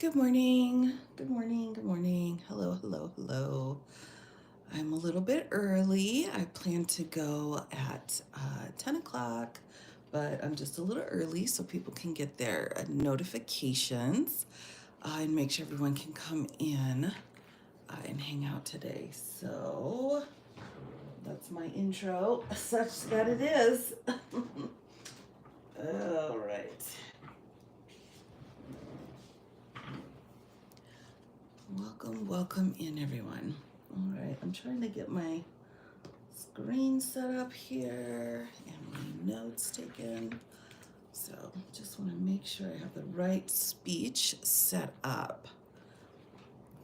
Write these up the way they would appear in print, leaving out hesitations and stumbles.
Good morning. Good morning. Good morning. Hello, hello, hello. I'm a little bit early. I plan to go at 10 o'clock, but I'm just a little early so people can get their notifications and make sure everyone can come in and hang out today. So that's my intro, such that it is. All right. Welcome in, everyone. All right, I'm trying to get my screen set up here and my notes taken. So just want to make sure I have the right speech set up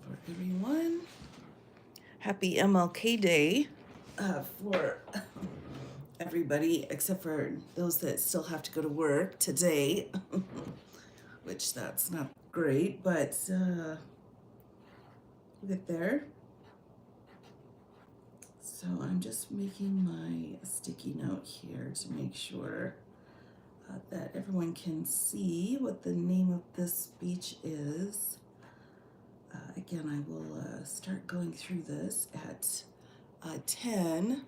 for everyone. Happy MLK Day for everybody, except for those that still have to go to work today, which that's not great, but we'll get there. So I'm just making my sticky note here to make sure that everyone can see what the name of this speech is. Again, I will start going through this at 10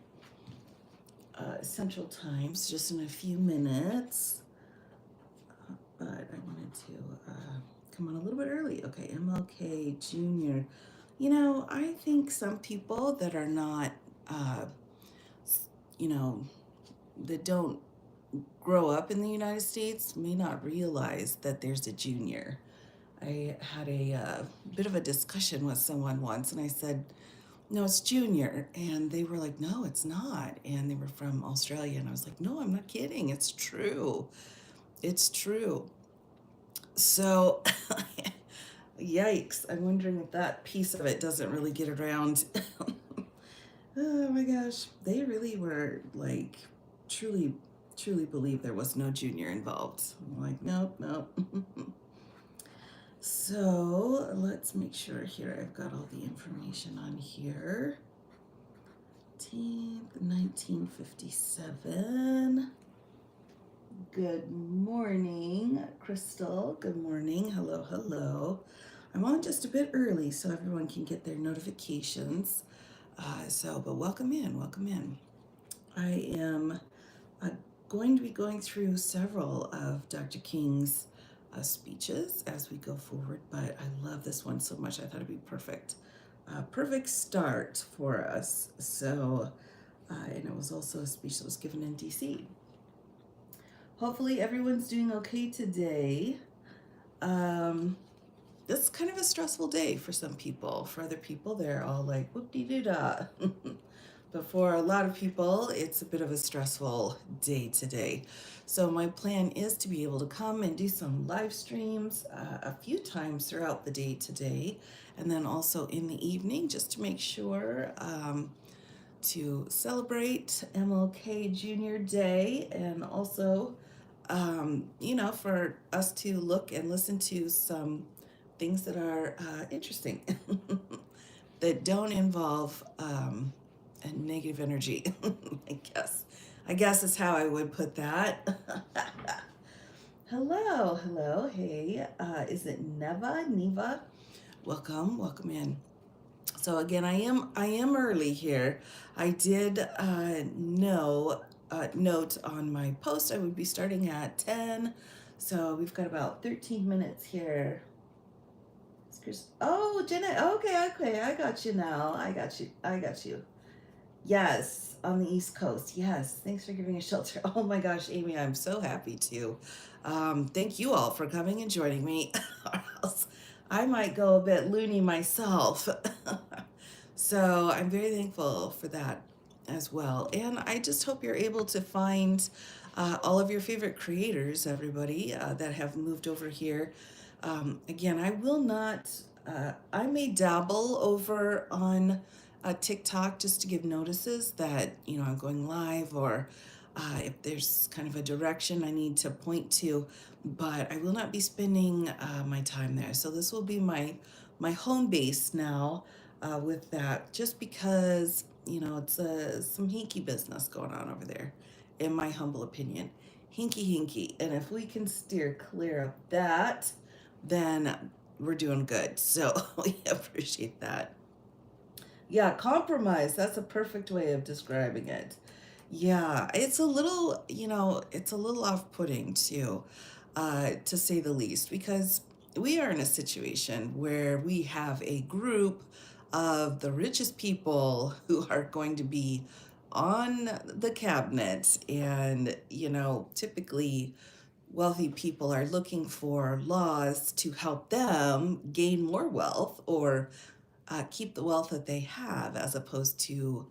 Central Times, just in a few minutes. But I wanted to come on a little bit early. Okay, MLK Jr. You know, I think some people that are not, you know, that don't grow up in the United States may not realize that there's a junior. I had a bit of a discussion with someone once, and I said, "No, it's junior," and they were like, "No, it's not," and they were from Australia, and I was like, "No, I'm not kidding. It's true. It's true." So, yikes! I'm wondering if that piece of it doesn't really get around. Oh my gosh, they really were like truly, truly believe there was no junior involved. I'm like, nope, nope. So let's make sure here I've got all the information on here. 1957. Good morning, Crystal. Good morning. Hello, hello. I'm on just a bit early so everyone can get their notifications. But welcome in, welcome in. I am going to be going through several of Dr. King's speeches as we go forward, but I love this one so much. I thought it'd be perfect. Perfect start for us. So, and it was also a speech that was given in DC. Hopefully everyone's doing okay today. This is kind of a stressful day for some people. For other people, they're all like, whoop-de-doo-dah. But for a lot of people, it's a bit of a stressful day today. So my plan is to be able to come and do some live streams a few times throughout the day today, and then also in the evening, just to make sure to celebrate MLK Jr. Day, and also, for us to look and listen to some things that are interesting that don't involve and negative energy. I guess is how I would put that. Hello, hello, hey, is it Neva? Welcome in. So again, I am early here. I did note on my post I would be starting at 10, so we've got about 13 minutes here. Oh, Jenna. Okay. I got you now. I got you. Yes, on the East Coast. Yes. Thanks for giving a shelter. Oh my gosh, Amy, I'm so happy to. Thank you all for coming and joining me. Or else I might go a bit loony myself. So I'm very thankful for that as well. And I just hope you're able to find all of your favorite creators, everybody, that have moved over here. Again, I will not, I may dabble over on TikTok just to give notices that, I'm going live, or if there's kind of a direction I need to point to, but I will not be spending my time there. So this will be my home base now with that, just because, it's some hinky business going on over there, in my humble opinion. Hinky. And if we can steer clear of that, then we're doing good. So we appreciate that. Yeah, compromise. That's a perfect way of describing it. Yeah, it's a little, it's a little off-putting too, to say the least, because we are in a situation where we have a group of the richest people who are going to be on the cabinet, and, typically wealthy people are looking for laws to help them gain more wealth or keep the wealth that they have, as opposed to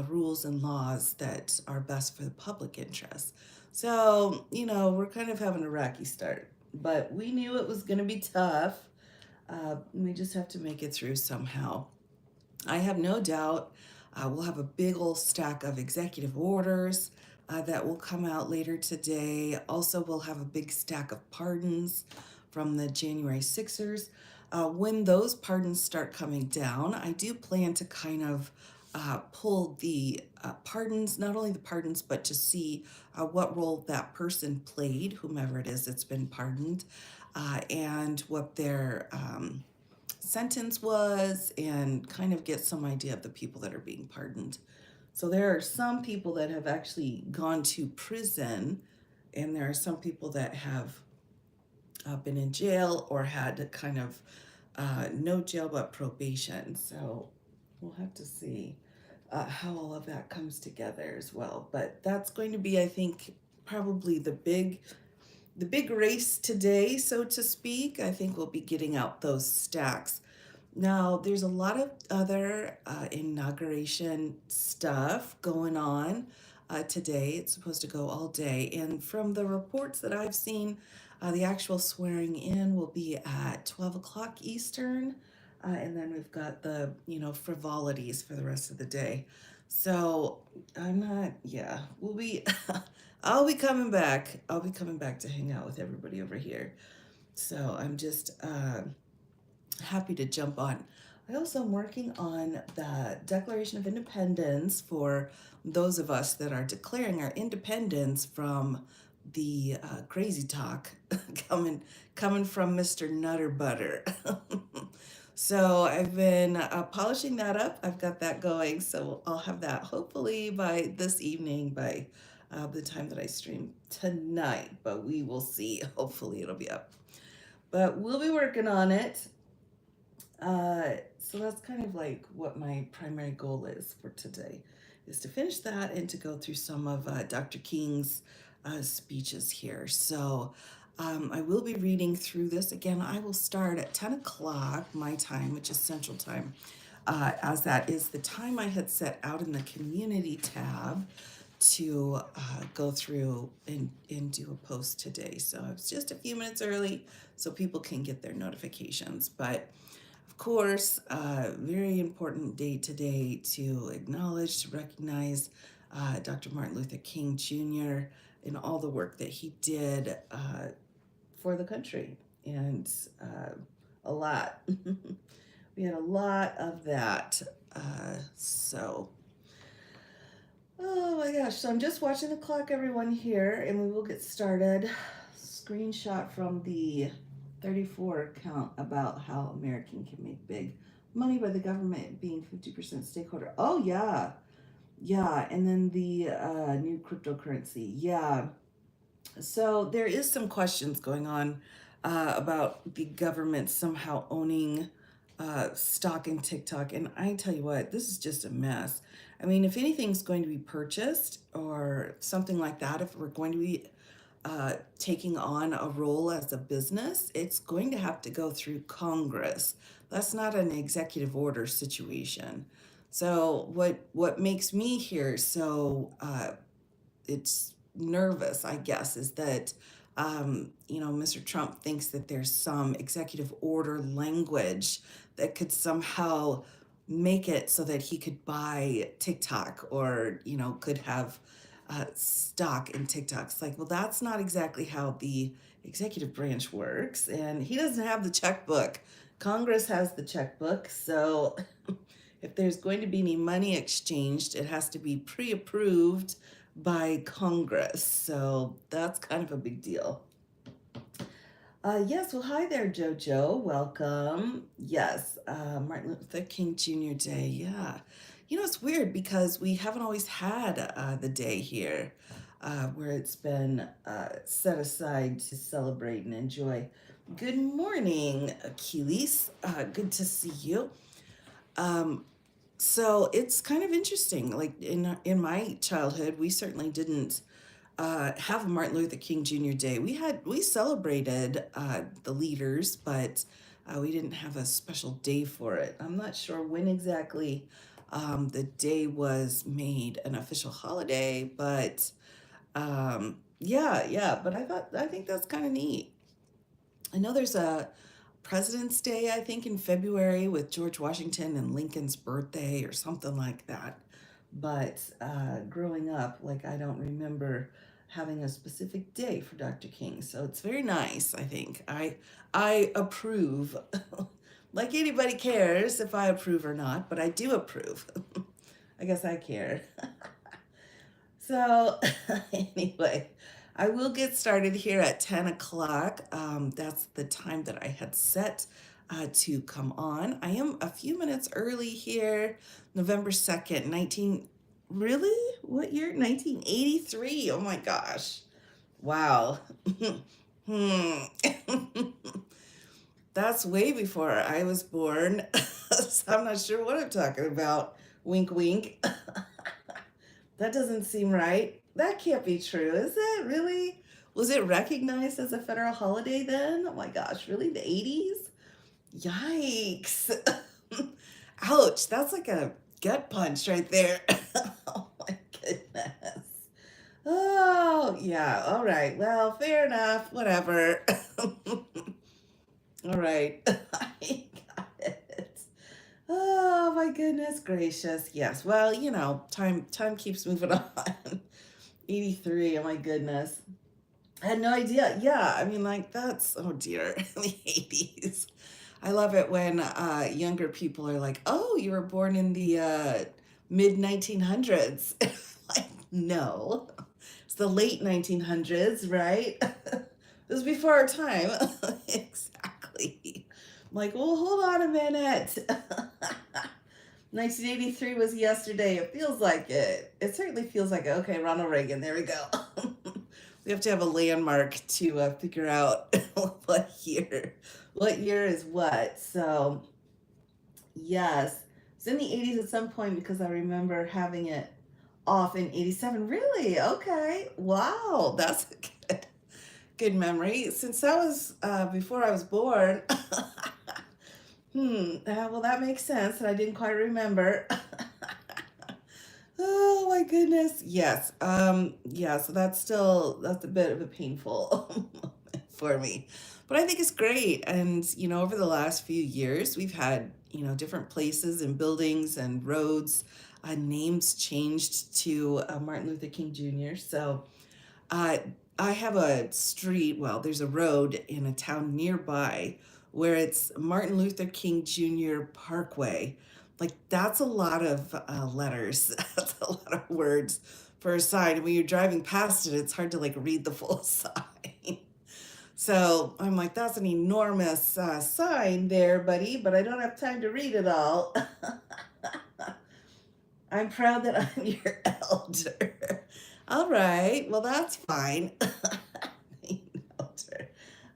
rules and laws that are best for the public interest. So, we're kind of having a rocky start, but we knew it was going to be tough. We just have to make it through somehow. I have no doubt we'll have a big old stack of executive orders that will come out later today. Also, we'll have a big stack of pardons from the January Sixers. When those pardons start coming down, I do plan to kind of pull the pardons, not only the pardons, but to see what role that person played, whomever it is that's been pardoned, and what their sentence was, and kind of get some idea of the people that are being pardoned. So there are some people that have actually gone to prison, and there are some people that have been in jail or had kind of no jail but probation. So we'll have to see how all of that comes together as well. But that's going to be, I think, probably the big race today, so to speak. I think we'll be getting out those stacks. Now, there's a lot of other inauguration stuff going on today. It's supposed to go all day. And from the reports that I've seen, the actual swearing in will be at 12 o'clock Eastern. And then we've got the, frivolities for the rest of the day. So I'm not, yeah, we'll be, I'll be coming back. I'll be coming back to hang out with everybody over here. So I'm just, happy to jump on. I also am working on the Declaration of Independence for those of us that are declaring our independence from the crazy talk coming from Mr. Nutter Butter. So I've been polishing that up. I've got that going, so I'll have that hopefully by this evening, by the time that I stream tonight. But we will see. Hopefully it'll be up. But we'll be working on it. So that's kind of like what my primary goal is for today, is to finish that and to go through some of Dr. King's speeches here. So I will be reading through this. Again, I will start at 10 o'clock my time, which is Central Time, as that is the time I had set out in the community tab to go through and do a post today. So it's just a few minutes early so people can get their notifications. But of course, very important day today to acknowledge, to recognize Dr. Martin Luther King Jr. and all the work that he did for the country, and a lot. We had a lot of that. So, oh my gosh. So I'm just watching the clock, everyone, here, and we will get started. Screenshot from the 34 count about how American can make big money by the government being 50% stakeholder. Oh, yeah. Yeah. And then the new cryptocurrency. Yeah. So there is some questions going on about the government somehow owning stock in TikTok. And I tell you what, this is just a mess. I mean, if anything's going to be purchased or something like that, if we're going to be taking on a role as a business, it's going to have to go through Congress. That's not an executive order situation. So what makes me here so it's nervous, I guess, is that Mr. Trump thinks that there's some executive order language that could somehow make it so that he could buy TikTok, or could have stock in TikTok. It's like, well, that's not exactly how the executive branch works, and he doesn't have the checkbook. Congress has the checkbook, so if there's going to be any money exchanged, it has to be pre-approved by Congress. So that's kind of a big deal. Yes, well, hi there, Jojo. Welcome. Yes, Martin Luther King Jr. Day. Yeah. You know, it's weird because we haven't always had the day here where it's been set aside to celebrate and enjoy. Good morning, Achilles. Good to see you. Um, so it's kind of interesting. Like in my childhood, we certainly didn't have a Martin Luther King Jr. Day. We celebrated the leaders, but we didn't have a special day for it. I'm not sure when exactly the day was made an official holiday, but yeah, yeah. But I think that's kind of neat. I know there's a President's Day, I think, in February with George Washington and Lincoln's birthday or something like that. But growing up, like, I don't remember having a specific day for Dr. King. So it's very nice, I think. I approve. Like anybody cares if I approve or not, but I do approve. I guess I care. So, anyway, I will get started here at 10 o'clock. That's the time that I had set to come on. I am a few minutes early here, November 2nd, 19. Really? What year? 1983. Oh my gosh. Wow. Hmm. That's way before I was born. So I'm not sure what I'm talking about. Wink, wink. That doesn't seem right. That can't be true, is it? Really? Was it recognized as a federal holiday then? Oh my gosh, really? The 80s? Yikes. Ouch, that's like a gut punch right there. Oh my goodness. Oh, yeah, all right. Well, fair enough. Whatever. All right. I got it. Oh my goodness gracious. Yes. Well, time keeps moving on. 83. Oh my goodness. I had no idea. Yeah, I mean, like, that's, oh dear, the 80s. I love it when younger people are like, oh, you were born in the mid 1900s. Like, no, it's the late 1900s, right? It was before our time. Exactly. I'm like, well, hold on a minute. 1983 was yesterday. It feels like it. It certainly feels like it. Okay, Ronald Reagan. There we go. We have to have a landmark to figure out what year is what. So yes, it's in the 80s at some point because I remember having it off in 87. Really? Okay. Wow, that's a good memory. Since that was before I was born. Well, that makes sense, and I didn't quite remember. Oh my goodness. Yes. Yeah, so that's a bit of a painful moment for me. But I think it's great. And, over the last few years, we've had, different places and buildings and roads, names changed to Martin Luther King Jr. So uh, I have a street, well, there's a road in a town nearby where it's Martin Luther King Jr. Parkway. Like, that's a lot of letters, that's a lot of words for a sign. And when you're driving past it, it's hard to like read the full sign. So I'm like, that's an enormous sign there, buddy, but I don't have time to read it all. I'm proud that I'm your elder. All right, well, that's fine. Elder.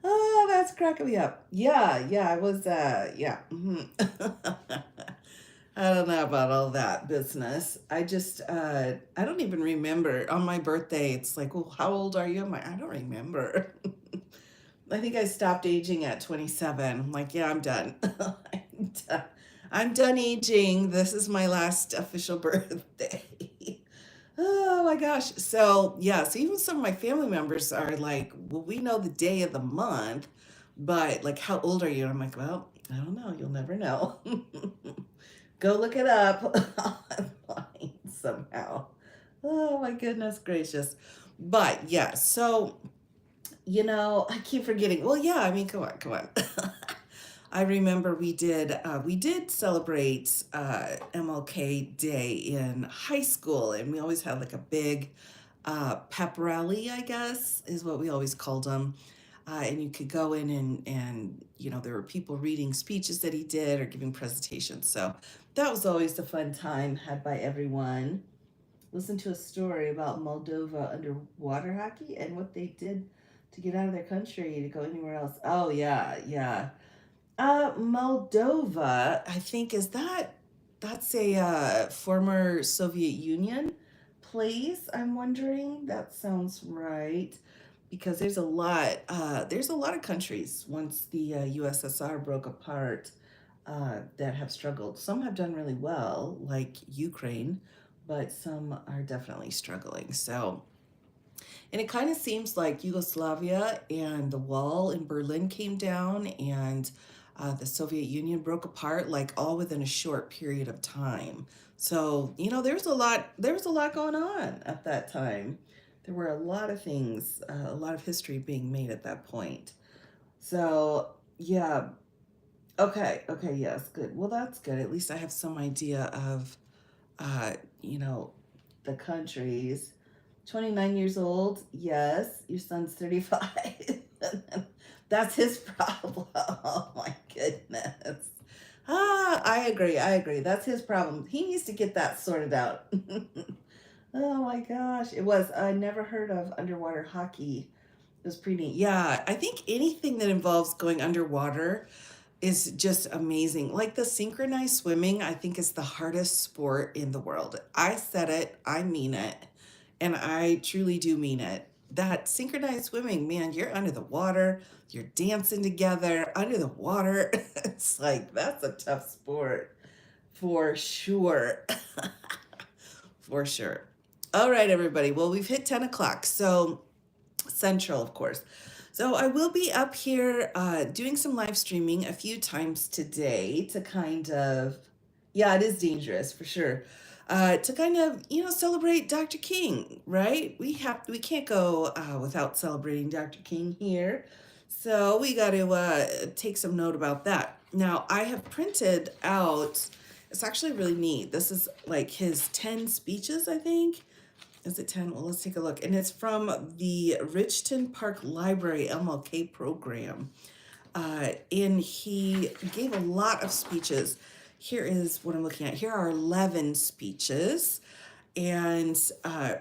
Oh, that's cracking me up. Yeah, yeah, I was, yeah. I don't know about all that business. I don't even remember. On my birthday, it's like, well, how old are you? I'm like, I don't remember. I think I stopped aging at 27. I'm like, yeah, I'm done. I'm done. I'm done aging. This is my last official birthday. Oh my gosh. So, yeah, so even some of my family members are like, well, we know the day of the month, but like, how old are you? And I'm like, well, I don't know. You'll never know. Go look it up online somehow. Oh my goodness gracious. But yeah, so I keep forgetting. Well, yeah, I mean, come on, come on. I remember we did celebrate MLK Day in high school, and we always had like a big pep rally, I guess, is what we always called them. and you could go in and there were people reading speeches that he did or giving presentations. So that was always a fun time had by everyone. Listen to a story about Moldova underwater hockey and what they did to get out of their country to go anywhere else. Oh yeah, yeah. Moldova, I think that's a former Soviet Union place. I'm wondering. That sounds right, because there's a lot of countries once the USSR broke apart that have struggled. Some have done really well, like Ukraine, but some are definitely struggling. So, and it kind of seems like Yugoslavia and the wall in Berlin came down, and the Soviet Union broke apart, like all within a short period of time. So, there was a lot going on at that time. There were a lot of things, a lot of history being made at that point. So, yeah. Okay. Okay. Yes. Good. Well, that's good. At least I have some idea of, uh, you know, the countries. 29 years old. Yes. Your son's 35. That's his problem. Oh my goodness. I agree. I agree. That's his problem. He needs to get that sorted out. Oh my gosh. I never heard of underwater hockey. It was pretty neat. Yeah. I think anything that involves going underwater is just amazing. Like the synchronized swimming, I think is the hardest sport in the world. I said it, I mean it, and I truly do mean it. That synchronized swimming, man, you're under the water, you're dancing together under the water. It's like that's a tough sport for sure. For sure. All right, everybody. Well, we've hit 10 o'clock. So Central, of course. So I will be up here doing some live streaming a few times today to kind of, yeah, it is dangerous for sure. To kind of, celebrate Dr. King, right? We can't go without celebrating Dr. King here. So we got to take some note about that. Now I have printed out. It's actually really neat. This is like his 10 speeches, I think. Is it 10? Well, let's take a look. And it's from the Richton Park Library MLK program. And he gave a lot of speeches. Here is what I'm looking at. Here are 11 speeches. And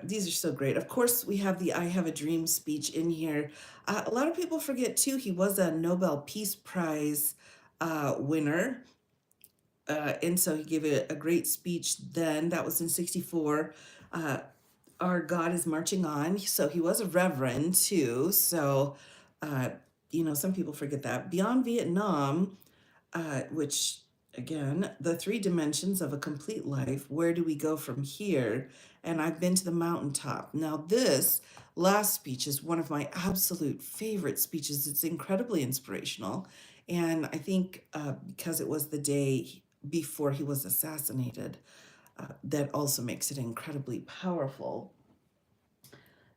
these are so great. Of course, we have the I Have a Dream speech in here. A lot of people forget, too, he was a Nobel Peace Prize winner. And so he gave a great speech then. That was in 64. Our God is marching on. So he was a reverend too. So, uh, some people forget that. Beyond Vietnam, which again, the three dimensions of a complete life. Where do we go from here? And I've been to the mountaintop. Now, this last speech is one of my absolute favorite speeches. It's incredibly inspirational. And I think because it was the day before he was assassinated, that also makes it incredibly powerful.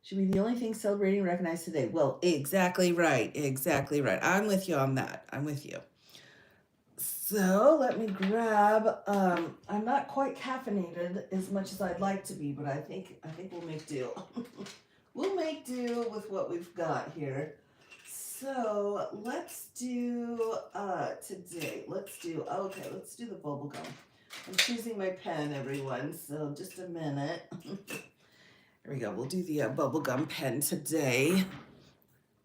Should be the only thing celebrating and recognized today. Well, exactly right. Exactly right. I'm with you on that. I'm with you. So let me grab. I'm not quite caffeinated as much as I'd like to be, but I think we'll make do. We'll make do with what we've got here. So let's do today. Let's do the bubble gum. I'm choosing my pen, everyone. So just a minute. Here we go. We'll do the bubblegum pen today.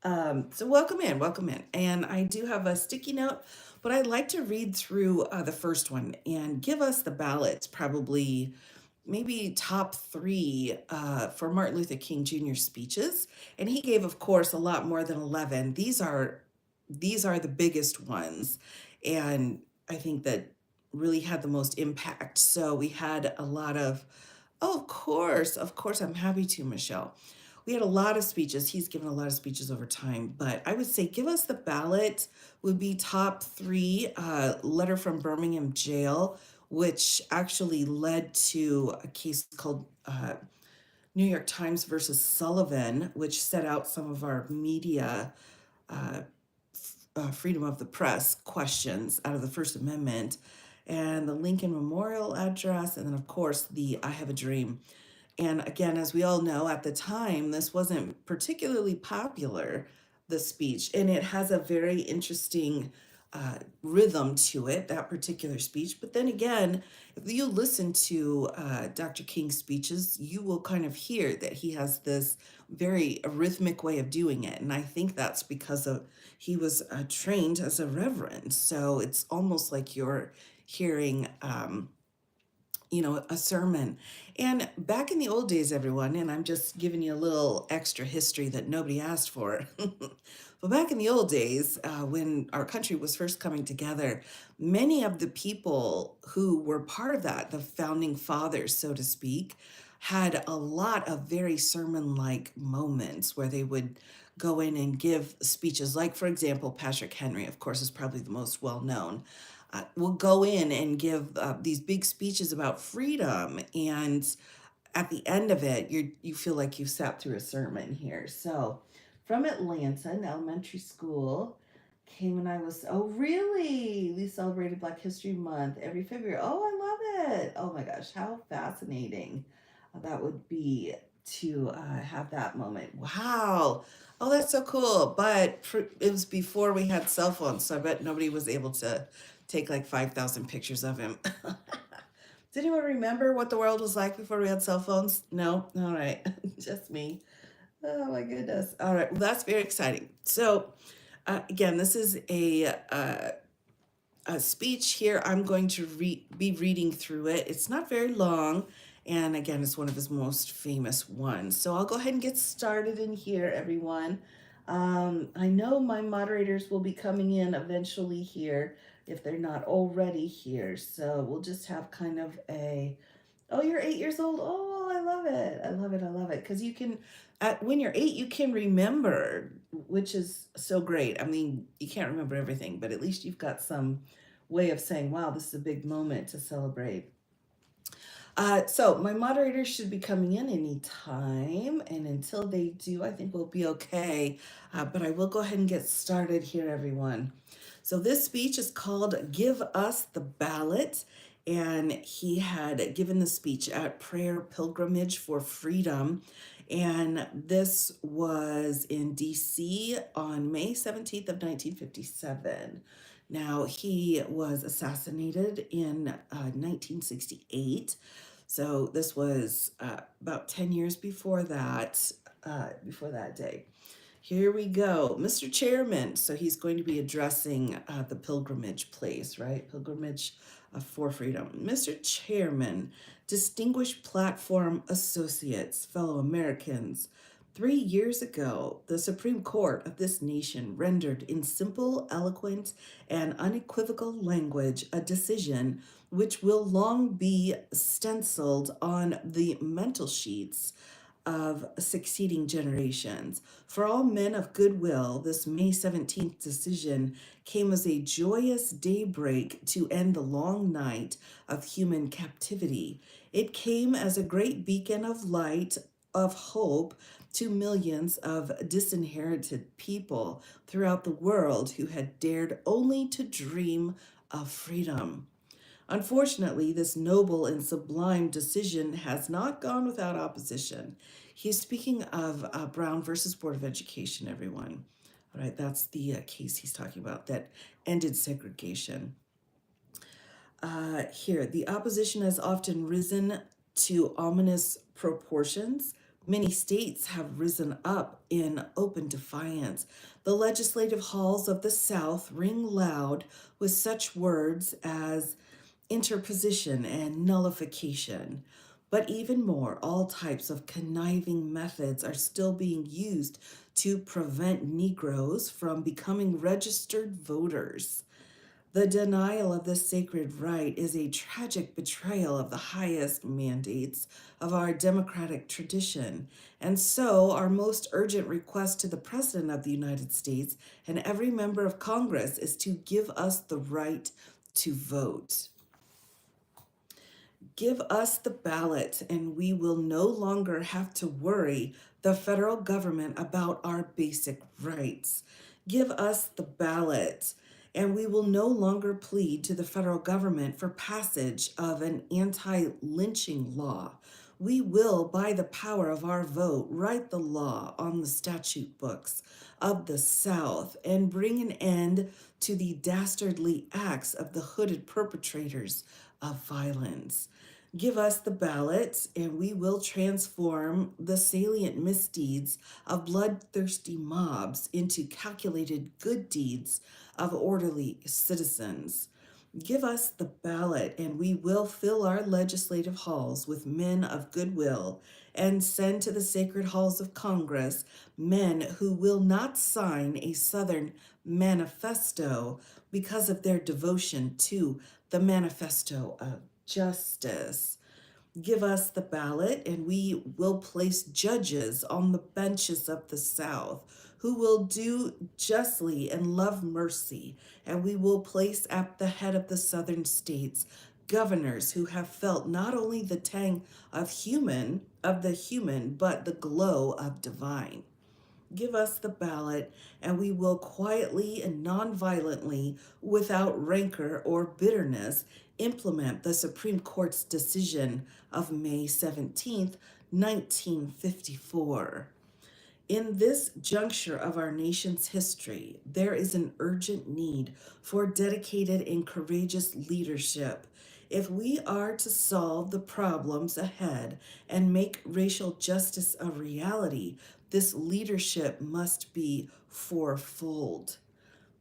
So welcome in, welcome in. And I do have a sticky note, but I'd like to read through the first one and give us the ballots, probably maybe top three for Martin Luther King Jr. speeches. And he gave, of course, a lot more than 11. These are the biggest ones. And I think that really had the most impact. So we had a lot of, oh, of course, I'm happy to, Michelle. We had a lot of speeches. He's given a lot of speeches over time, but I would say give us the ballot would be top three. Letter from Birmingham jail, which actually led to a case called New York Times versus Sullivan, which set out some of our media uh, freedom of the press questions out of the First Amendment, and the Lincoln Memorial Address, and then, of course, the I Have a Dream. And again, as we all know, at the time, this wasn't particularly popular. the speech, and it has a very interesting rhythm to it, that particular speech. But then again, if you listen to Dr. King's speeches, you will kind of hear that he has this very rhythmic way of doing it. And I think that's because of he was trained as a reverend. So it's almost like you're hearing a sermon. And back in the old days, everyone, and I'm just giving you a little extra history that nobody asked for. But back in the old days, when our country was first coming together, many of the people who were part of that, the founding fathers, so to speak, had a lot of very sermon like moments where they would go in and give speeches. Like, for example, Patrick Henry, of course, is probably the most well known, will go in and give these big speeches about freedom, and at the end of it, you feel like you sat through a sermon here. So, from Atlanta, an elementary school, came when I was, oh really? We celebrated Black History Month every February. Oh, I love it. Oh my gosh, how fascinating that would be to have that moment. Wow. Oh, that's so cool. But it was before we had cell phones, so I bet nobody was able to take like 5,000 pictures of him. Does anyone remember what the world was like before we had cell phones? No? All right. Just me. Oh my goodness. All right. Well, that's very exciting. So, again, this is a speech here. I'm going to be reading through it. It's not very long. And again, it's one of his most famous ones. So I'll go ahead and get started in here, everyone. I know my moderators will be coming in eventually here if they're not already here. So we'll just have kind of a, oh, you're 8 years old. Oh, I love it. I love it. I love it. Because you can, when you're 8, you can remember, which is so great. I mean, you can't remember everything, but at least you've got some way of saying, wow, this is a big moment to celebrate. So my moderators should be coming in any time, and until they do, I think we'll be okay. But I will go ahead and get started here, everyone. So this speech is called Give Us the Ballot, and he had given the speech at Prayer Pilgrimage for Freedom, and this was in DC on May 17th of 1957. Now, he was assassinated in 1968. So this was about 10 years before that day. Here we go. Mr. Chairman. So he's going to be addressing the pilgrimage place, right? Pilgrimage for Freedom. Mr. Chairman, distinguished platform associates, fellow Americans, 3 years ago, the Supreme Court of this nation rendered in simple, eloquent, and unequivocal language a decision which will long be stenciled on the mental sheets of succeeding generations. For all men of goodwill, this May 17th decision came as a joyous daybreak to end the long night of human captivity. It came as a great beacon of light, of hope, to millions of disinherited people throughout the world who had dared only to dream of freedom. Unfortunately, this noble and sublime decision has not gone without opposition. He's speaking of Brown versus Board of Education, everyone. All right, that's the case he's talking about that ended segregation. Here, the opposition has often risen to ominous proportions. Many states have risen up in open defiance. The legislative halls of the South ring loud with such words as interposition and nullification. But even more, all types of conniving methods are still being used to prevent Negroes from becoming registered voters. The denial of this sacred right is a tragic betrayal of the highest mandates of our democratic tradition. And so, our most urgent request to the President of the United States and every member of Congress is to give us the right to vote. Give us the ballot, and we will no longer have to worry the federal government about our basic rights. Give us the ballot, and we will no longer plead to the federal government for passage of an anti lynching law. We will, by the power of our vote, write the law on the statute books of the South and bring an end to the dastardly acts of the hooded perpetrators of violence. Give us the ballot, and we will transform the salient misdeeds of bloodthirsty mobs into calculated good deeds of orderly citizens. Give us the ballot, and we will fill our legislative halls with men of goodwill and send to the sacred halls of Congress men who will not sign a Southern manifesto because of their devotion to the manifesto of justice. Give us the ballot, and we will place judges on the benches of the South who will do justly and love mercy. And we will place at the head of the Southern states governors who have felt not only the tang of the human, but the glow of divine. Give us the ballot, and we will quietly and non-violently, without rancor or bitterness, implement the Supreme Court's decision of May 17th, 1954. In this juncture of our nation's history, there is an urgent need for dedicated and courageous leadership. If we are to solve the problems ahead and make racial justice a reality, this leadership must be fourfold.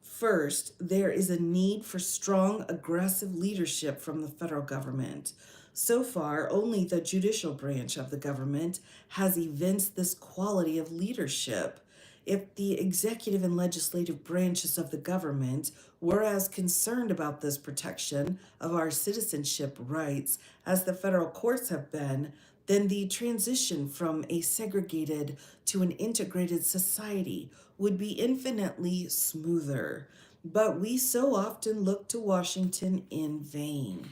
First, there is a need for strong, aggressive leadership from the federal government. So far, only the judicial branch of the government has evinced this quality of leadership. If the executive and legislative branches of the government were as concerned about this protection of our citizenship rights as the federal courts have been, then the transition from a segregated to an integrated society would be infinitely smoother. But we so often look to Washington in vain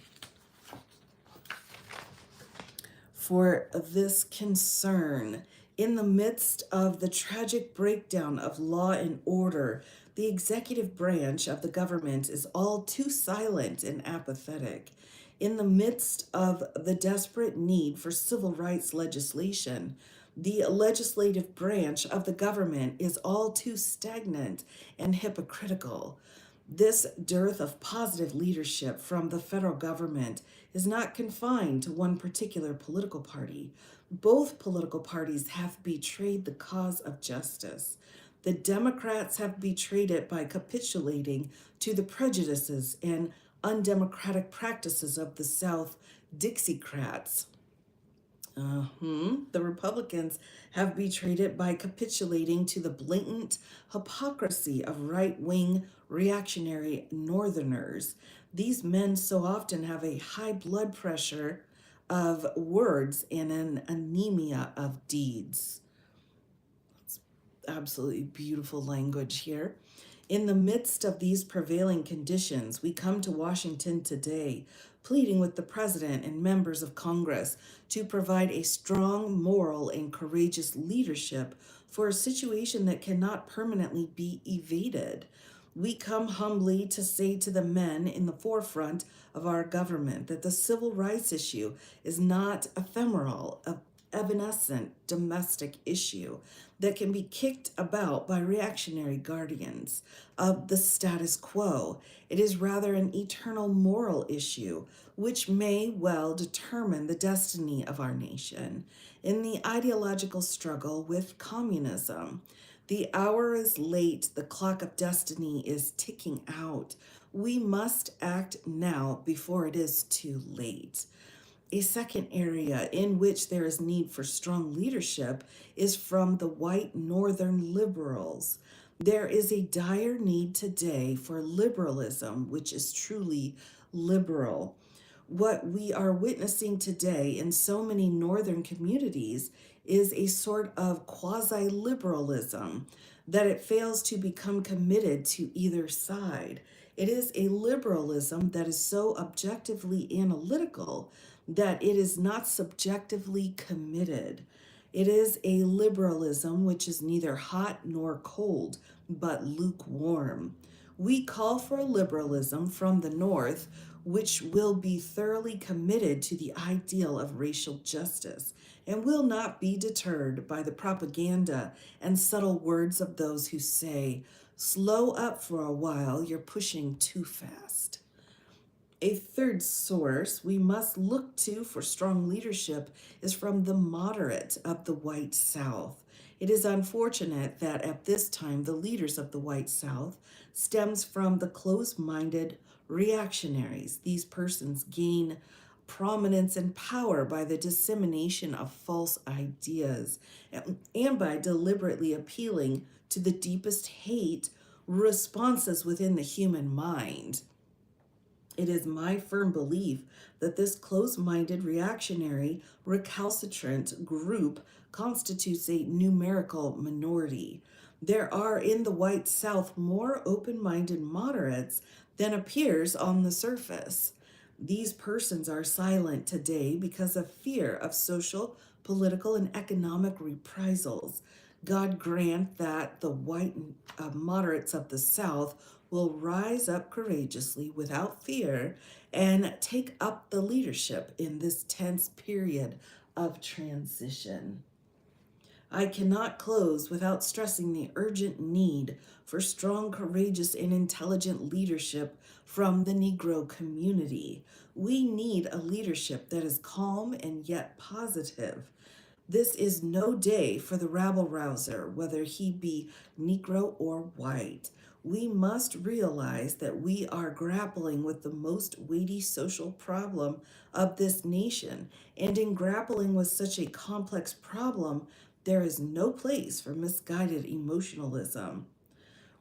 for this concern. In the midst of the tragic breakdown of law and order, the executive branch of the government is all too silent and apathetic. In the midst of the desperate need for civil rights legislation, the legislative branch of the government is all too stagnant and hypocritical. This dearth of positive leadership from the federal government is not confined to one particular political party. Both political parties have betrayed the cause of justice. The Democrats have betrayed it by capitulating to the prejudices and undemocratic practices of the South Dixiecrats. The Republicans have betrayed it by capitulating to the blatant hypocrisy of right wing reactionary Northerners. These men so often have a high blood pressure of words and an anemia of deeds. It's absolutely beautiful language here. In the midst of these prevailing conditions, we come to Washington today, pleading with the President and members of Congress to provide a strong, moral, and courageous leadership for a situation that cannot permanently be evaded. We come humbly to say to the men in the forefront of our government that the civil rights issue is not ephemeral, evanescent domestic issue that can be kicked about by reactionary guardians of the status quo. It is rather an eternal moral issue which may well determine the destiny of our nation in the ideological struggle with communism. The hour is late, the clock of destiny is ticking out. We must act now before it is too late. A second area in which there is need for strong leadership is from the white northern liberals. There is a dire need today for liberalism, which is truly liberal. What we are witnessing today in so many northern communities is a sort of quasi-liberalism, that it fails to become committed to either side. It is a liberalism that is so objectively analytical that it is not subjectively committed. It is a liberalism which is neither hot nor cold, but lukewarm. We call for liberalism from the North, which will be thoroughly committed to the ideal of racial justice and will not be deterred by the propaganda and subtle words of those who say, "Slow up for a while, you're pushing too fast." A third source we must look to for strong leadership is from the moderate of the white South. It is unfortunate that at this time the leaders of the white South stems from the closed-minded reactionaries. These persons gain prominence and power by the dissemination of false ideas and by deliberately appealing to the deepest hate responses within the human mind. It is my firm belief that this close minded, reactionary, recalcitrant group constitutes a numerical minority. There are in the white South more open minded moderates than appears on the surface. These persons are silent today because of fear of social, political, and economic reprisals. God grant that the white moderates of the South will rise up courageously without fear and take up the leadership in this tense period of transition. I cannot close without stressing the urgent need for strong, courageous, and intelligent leadership from the Negro community. We need a leadership that is calm and yet positive. This is no day for the rabble rouser, whether he be Negro or white. We must realize that we are grappling with the most weighty social problem of this nation, and in grappling with such a complex problem, there is no place for misguided emotionalism.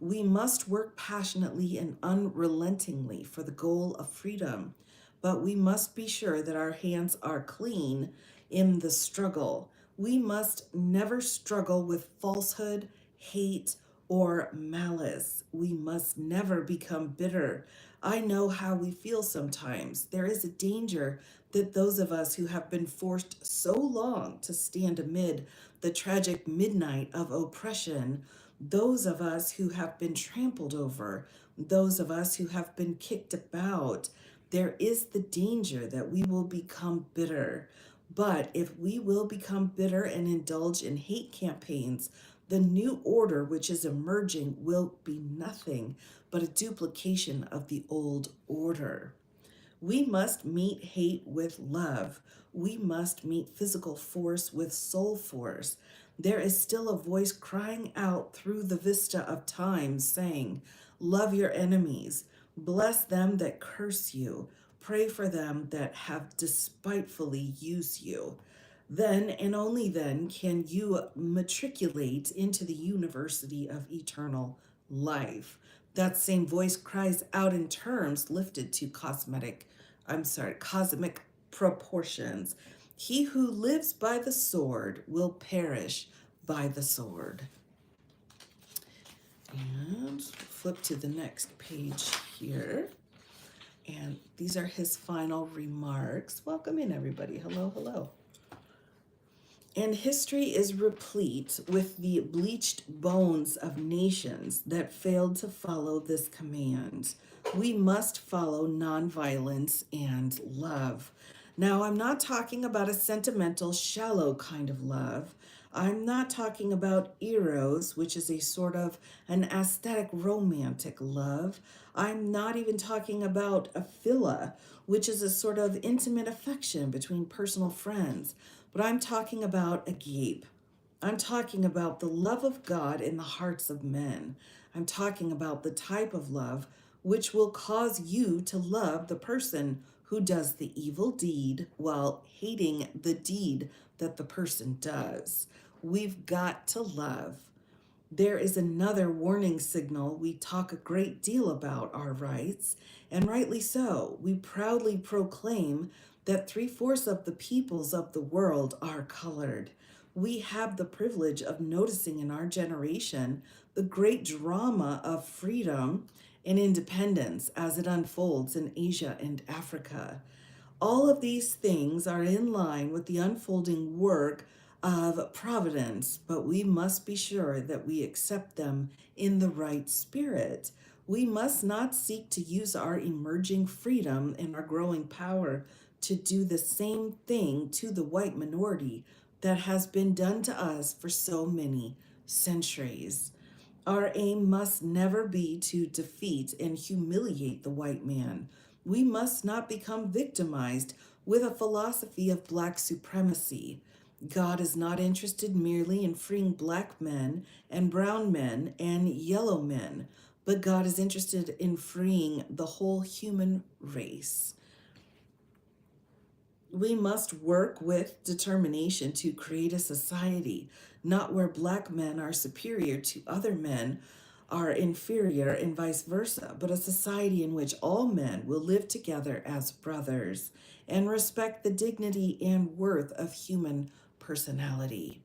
We must work passionately and unrelentingly for the goal of freedom, but we must be sure that our hands are clean in the struggle. We must never struggle with falsehood, hate, or malice. We must never become bitter. I know how we feel sometimes. There is a danger that those of us who have been forced so long to stand amid the tragic midnight of oppression, those of us who have been trampled over, those of us who have been kicked about, there is the danger that we will become bitter. But if we will become bitter and indulge in hate campaigns, the new order which is emerging will be nothing but a duplication of the old order. We must meet hate with love. We must meet physical force with soul force. There is still a voice crying out through the vista of time saying, "Love your enemies, bless them that curse you, pray for them that have despitefully used you." Then and only then can you matriculate into the university of eternal life. That same voice cries out in terms lifted to cosmic proportions. He who lives by the sword will perish by the sword. And flip to the next page here. And these are his final remarks. Welcome in, everybody. Hello, hello. And history is replete with the bleached bones of nations that failed to follow this command. We must follow nonviolence and love. Now, I'm not talking about a sentimental, shallow kind of love. I'm not talking about eros, which is a sort of an aesthetic romantic love. I'm not even talking about a philia, which is a sort of intimate affection between personal friends. But I'm talking about agape. I'm talking about the love of God in the hearts of men. I'm talking about the type of love which will cause you to love the person who does the evil deed while hating the deed that the person does. We've got to love. There is another warning signal. We talk a great deal about our rights, and rightly so. We proudly proclaim that 3/4 of the peoples of the world are colored. We have the privilege of noticing in our generation the great drama of freedom and independence as it unfolds in Asia and Africa. All of these things are in line with the unfolding work of providence, but we must be sure that we accept them in the right spirit. We must not seek to use our emerging freedom and our growing power to do the same thing to the white minority that has been done to us for so many centuries. Our aim must never be to defeat and humiliate the white man. We must not become victimized with a philosophy of black supremacy. God is not interested merely in freeing black men and brown men and yellow men, but God is interested in freeing the whole human race. We must work with determination to create a society not where black men are superior to other men are inferior and vice versa, but a society in which all men will live together as brothers and respect the dignity and worth of human personality.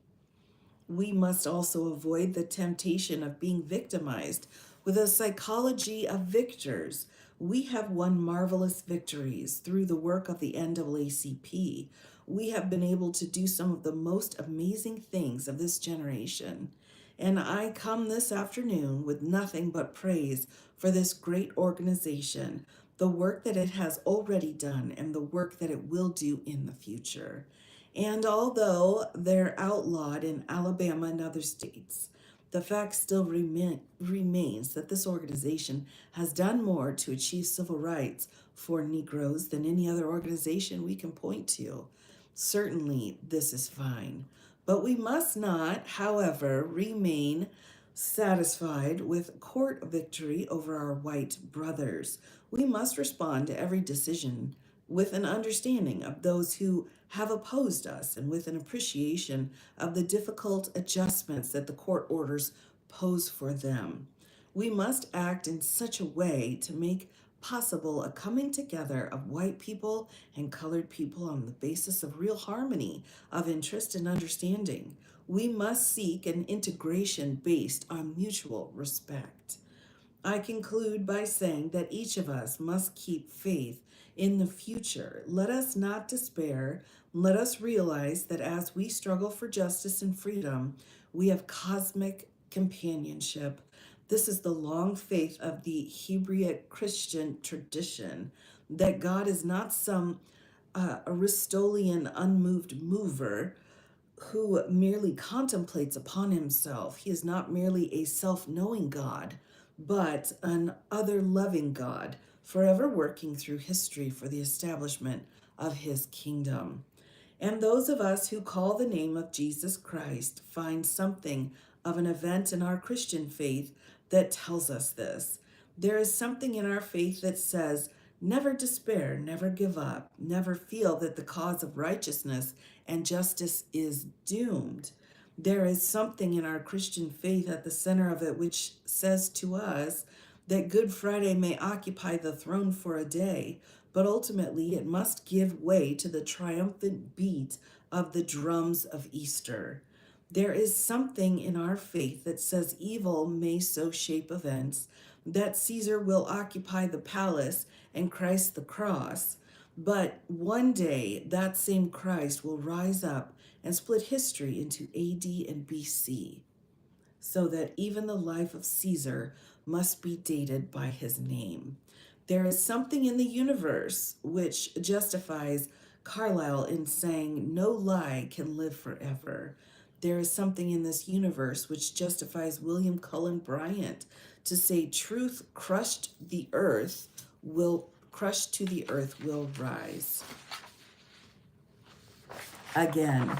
We must also avoid the temptation of being victimized with a psychology of victors. We have won marvelous victories through the work of the NAACP. We have been able to do some of the most amazing things of this generation. And I come this afternoon with nothing but praise for this great organization, the work that it has already done, and the work that it will do in the future. And although they're outlawed in Alabama and other states, the fact still remains that this organization has done more to achieve civil rights for Negroes than any other organization we can point to. Certainly, this is fine. But we must not, however, remain satisfied with court victory over our white brothers. We must respond to every decision with an understanding of those who have opposed us and with an appreciation of the difficult adjustments that the court orders pose for them. We must act in such a way to make possible a coming together of white people and colored people on the basis of real harmony, of interest and understanding. We must seek an integration based on mutual respect. I conclude by saying that each of us must keep faith in the future. Let us not despair. Let us realize that as we struggle for justice and freedom, we have cosmic companionship. This is the long faith of the Hebraic Christian tradition that God is not some Aristotelian unmoved mover who merely contemplates upon himself. He is not merely a self knowing God, but an other loving God, forever working through history for the establishment of his kingdom. And those of us who call the name of Jesus Christ find something of an event in our Christian faith that tells us this. There is something in our faith that says, never despair, never give up, never feel that the cause of righteousness and justice is doomed. There is something in our Christian faith at the center of it which says to us that Good Friday may occupy the throne for a day, but ultimately it must give way to the triumphant beat of the drums of Easter. There is something in our faith that says evil may so shape events, that Caesar will occupy the palace and Christ the cross, but one day that same Christ will rise up and split history into AD and BC, so that even the life of Caesar must be dated by his name. There is something in the universe which justifies Carlyle in saying, no lie can live forever. There is something in this universe which justifies William Cullen Bryant to say, truth crushed to the earth will rise. Again,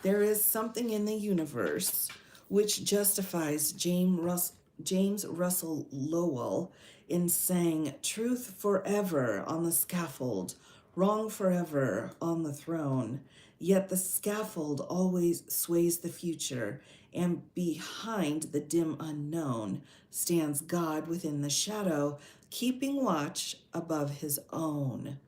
there is something in the universe which justifies James Russell Lowell in saying, truth forever on the scaffold, wrong forever on the throne. Yet the scaffold always sways the future, and behind the dim unknown stands God within the shadow, keeping watch above his own.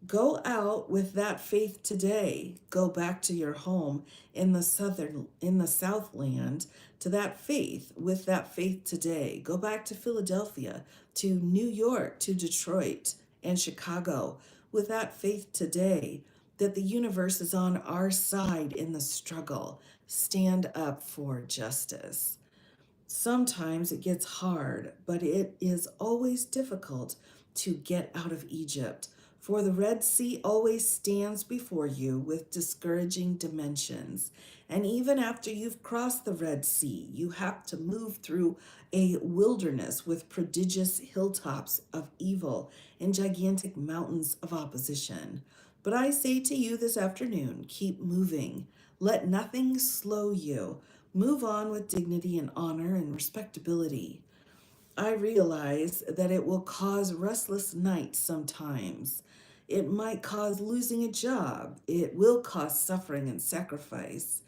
Go out with that faith today. Go back to your home in the Southland to that faith with that faith today. Go back to Philadelphia, to New York, to Detroit and Chicago with that faith today that the universe is on our side in the struggle. Stand up for justice. Sometimes it gets hard, but it is always difficult to get out of Egypt. For the Red Sea always stands before you with discouraging dimensions. And even after you've crossed the Red Sea, you have to move through a wilderness with prodigious hilltops of evil and gigantic mountains of opposition. But I say to you this afternoon, keep moving. Let nothing slow you. Move on with dignity and honor and respectability. I realize that it will cause restless nights sometimes. It might cause losing a job. It will cause suffering and sacrifice.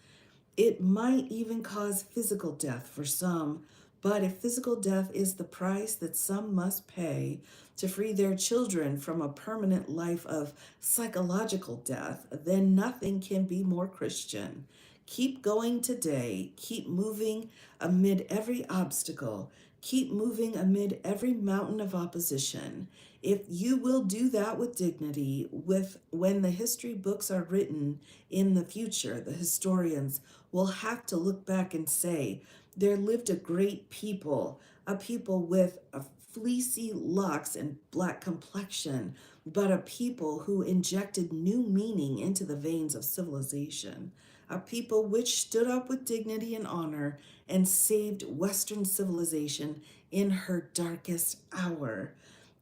It might even cause physical death for some, but if physical death is the price that some must pay to free their children from a permanent life of psychological death, then nothing can be more Christian. Keep going today. Keep moving amid every obstacle. Keep moving amid every mountain of opposition. If you will do that with dignity, with when the history books are written in the future, the historians will have to look back and say, there lived a great people, a people with a fleecy locks and black complexion, but a people who injected new meaning into the veins of civilization, a people which stood up with dignity and honor and saved Western civilization in her darkest hour,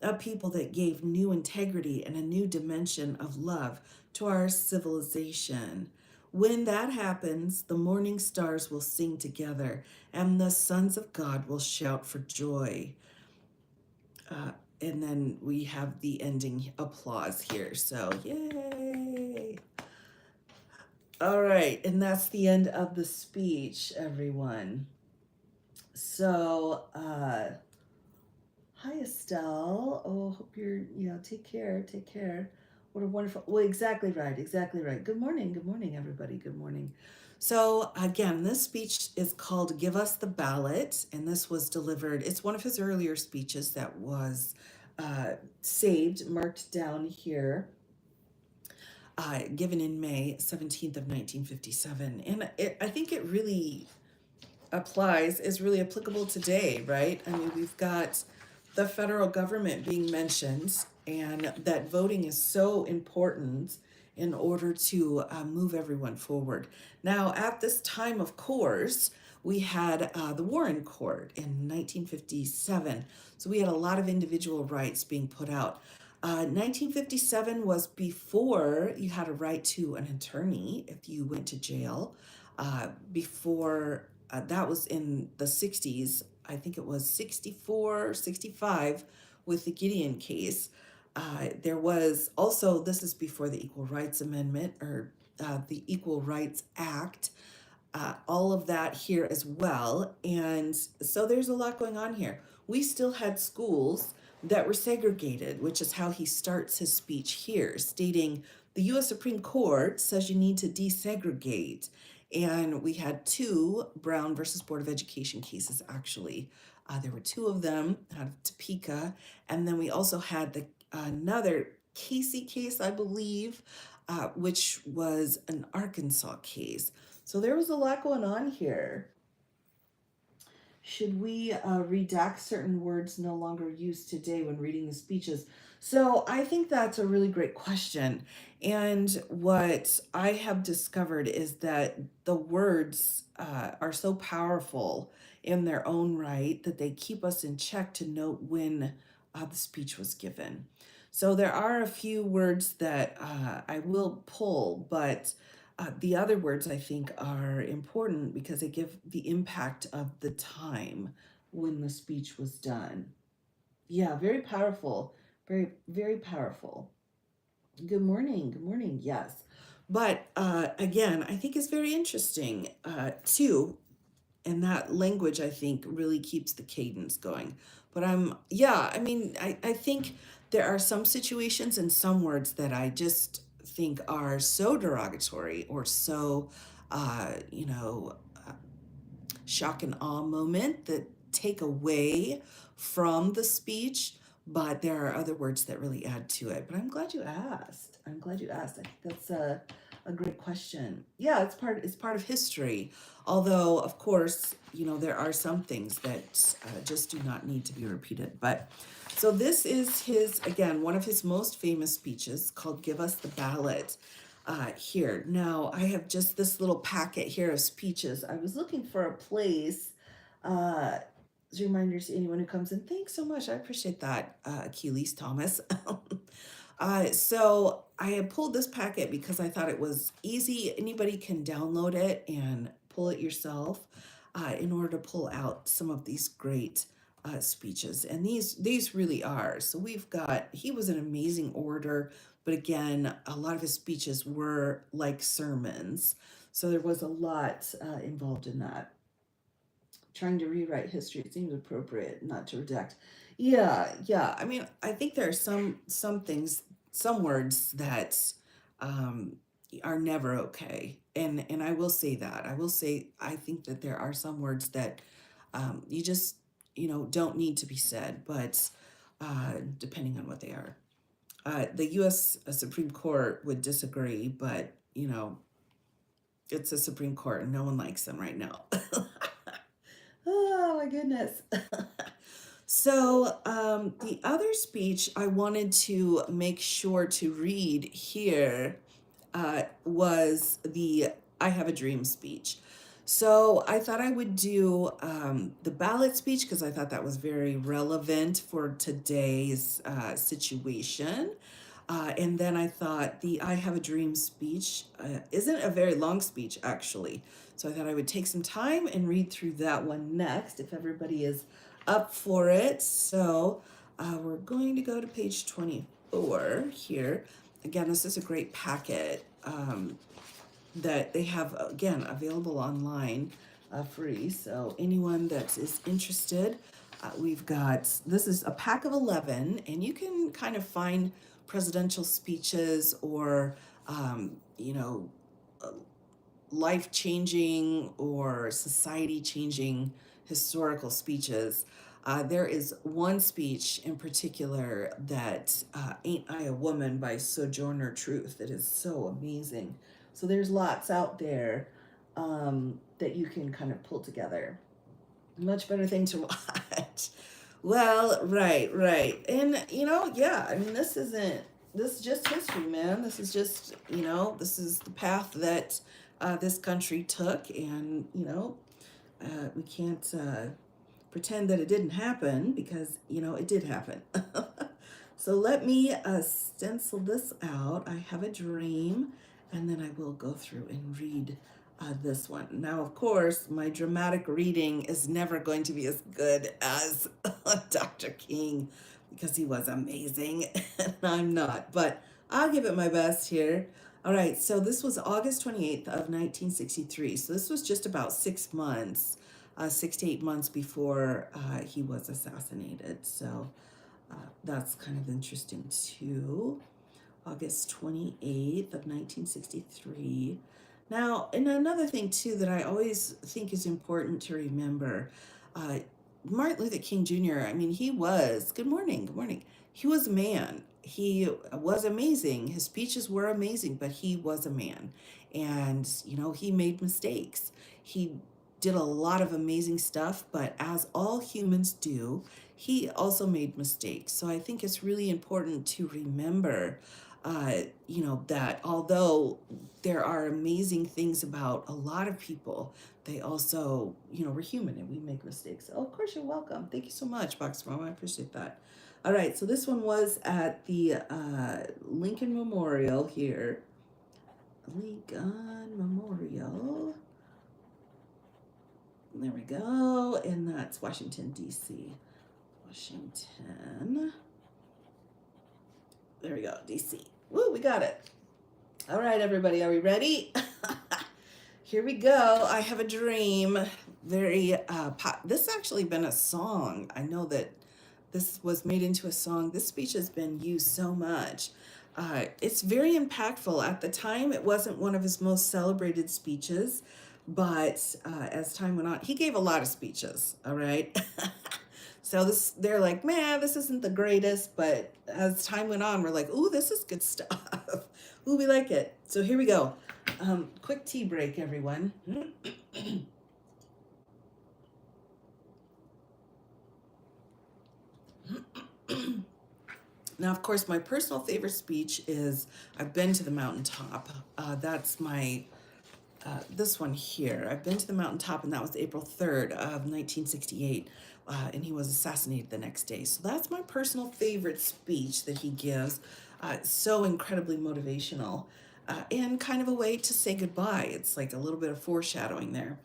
a people that gave new integrity and a new dimension of love to our civilization. When that happens, the morning stars will sing together and the sons of God will shout for joy. Uh, and then we have the ending applause here. So, yay! All right, and that's the end of the speech, everyone. So, hi Estelle. Oh, hope you're, take care, take care. What a wonderful, well, exactly right, exactly right. Good morning, everybody, good morning. So, again, this speech is called Give Us the Ballot, and this was delivered, it's one of his earlier speeches that was saved, marked down here, given in May 17th of 1957. And I think it really is really applicable today, right? I mean, we've got the federal government being mentioned, and that voting is so important in order to move everyone forward. Now, at this time, of course, we had the Warren Court in 1957. So we had a lot of individual rights being put out. 1957 was before you had a right to an attorney if you went to jail. Before that was in the 60s. I think it was 64, 65 with the Gideon case. There was also, this is before the Equal Rights Amendment or the Equal Rights Act, all of that here as well. And so there's a lot going on here. We still had schools that were segregated, which is how he starts his speech here, stating the US Supreme Court says you need to desegregate. And we had two Brown versus Board of Education cases, actually. There were two of them out of Topeka. And then we also had another Casey case, I believe, which was an Arkansas case. So there was a lot going on here. Should we redact certain words no longer used today when reading the speeches? So I think that's a really great question. And what I have discovered is that the words are so powerful in their own right that they keep us in check to note when the speech was given. So there are a few words that I will pull, but the other words I think are important because they give the impact of the time when the speech was done. Yeah, very powerful. Very, very powerful. Good morning. Good morning. Yes. But again, I think is very interesting too. And that language, I think, really keeps the cadence going. But yeah, I mean, I think there are some situations and some words that I just think are so derogatory or so, you know, shock and awe moment that take away from the speech. But there are other words that really add to it. But I'm glad you asked. I'm glad you asked. I think that's a great question. Yeah, it's part of history. Although, of course, there are some things that just do not need to be repeated. But so this is his, again, one of his most famous speeches called "Give Us the Ballot." Here now, I have just this little packet here of speeches. I was looking for a place. Uh, as reminders to anyone who comes in. Thanks so much. I appreciate that, Achilles Thomas. So I had pulled this packet because I thought it was easy. Anybody can download it and pull it yourself in order to pull out some of these great speeches. And these really are. So he was an amazing orator, but again, a lot of his speeches were like sermons. So there was a lot involved in that. Trying to rewrite history, it seems appropriate not to redact. Yeah, yeah. I mean, I think there are some things, some words that um, are never okay, and I will say that. I will say I think that there are some words that you just don't need to be said, but depending on what they are. The U.S. Supreme Court would disagree, but it's a Supreme Court, and no one likes them right now. Oh my goodness. So, the other speech I wanted to make sure to read here was the "I Have a Dream" speech. So, I thought I would do the ballot speech because I thought that was very relevant for today's situation. And then I thought the "I Have a Dream" speech isn't a very long speech, actually. So I thought I would take some time and read through that one next if everybody is up for it. So we're going to go to page 24 here. Again, this is a great packet that they have, again, available online free. So anyone that is interested, this is a pack of 11, and you can kind of find presidential speeches or, uh, life changing or society changing historical speeches. There is one speech in particular that Ain't I a Woman by Sojourner Truth that is so amazing. So there's lots out there that you can kind of pull together. Much better thing to watch. Well, right, right. And, yeah, I mean, this is just history, man. This is just, this is the path that this country took. And, we can't pretend that it didn't happen because, it did happen. So let me stencil this out. I have a dream, and then I will go through and read this one. Now, of course, my dramatic reading is never going to be as good as Dr. King because he was amazing, and I'm not, but I'll give it my best here. All right, so this was August 28th of 1963. So this was just about 6 months, 6 to 8 months before he was assassinated. So that's kind of interesting too. August 28th of 1963. Now, and another thing too that I always think is important to remember, uh, Martin Luther King Jr., I mean, good morning, good morning. He was a man. He was amazing. His speeches were amazing, but he was a man. And, he made mistakes. He did a lot of amazing stuff, but as all humans do, he also made mistakes. So I think it's really important to remember that although there are amazing things about a lot of people, they also, we're human and we make mistakes. Oh, of course, you're welcome. Thank you so much, Box Mom. I appreciate that. All right, so this one was at the Lincoln Memorial here. Lincoln Memorial. There we go. And that's Washington, D.C. Washington. There we go, D.C. Woo, we got it. All right, everybody, are we ready? Here we go. I Have a Dream. Very this actually been a song. I know that this was made into a song. This speech has been used so much. It's very impactful. At the time, it wasn't one of his most celebrated speeches, but as time went on, he gave a lot of speeches. All right. So they're like, man, this isn't the greatest, but as time went on, we're like, ooh, this is good stuff. Ooh, we like it. So here we go. Quick tea break, everyone. Now, of course, my personal favorite speech is I've been to the mountaintop. That's my this one here. I've been to the mountaintop, and that was April 3rd of 1968, and he was assassinated the next day. So that's my personal favorite speech that he gives. So incredibly motivational, and kind of a way to say goodbye. It's like a little bit of foreshadowing there.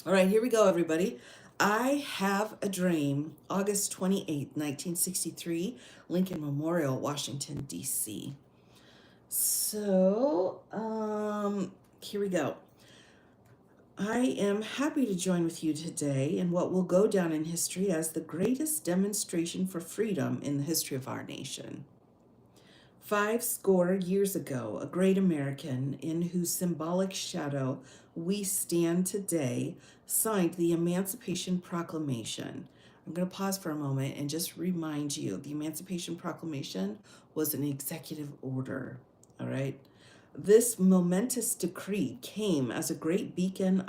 All right, here we go, everybody. I Have a Dream, August 28th, 1963, Lincoln Memorial, Washington, D.C. So, here we go. I am happy to join with you today in what will go down in history as the greatest demonstration for freedom in the history of our nation. 50 years ago, a great American in whose symbolic shadow we stand today signed the Emancipation Proclamation. I'm going to pause for a moment and just remind you the Emancipation Proclamation was an executive order. All right. This momentous decree came as a great beacon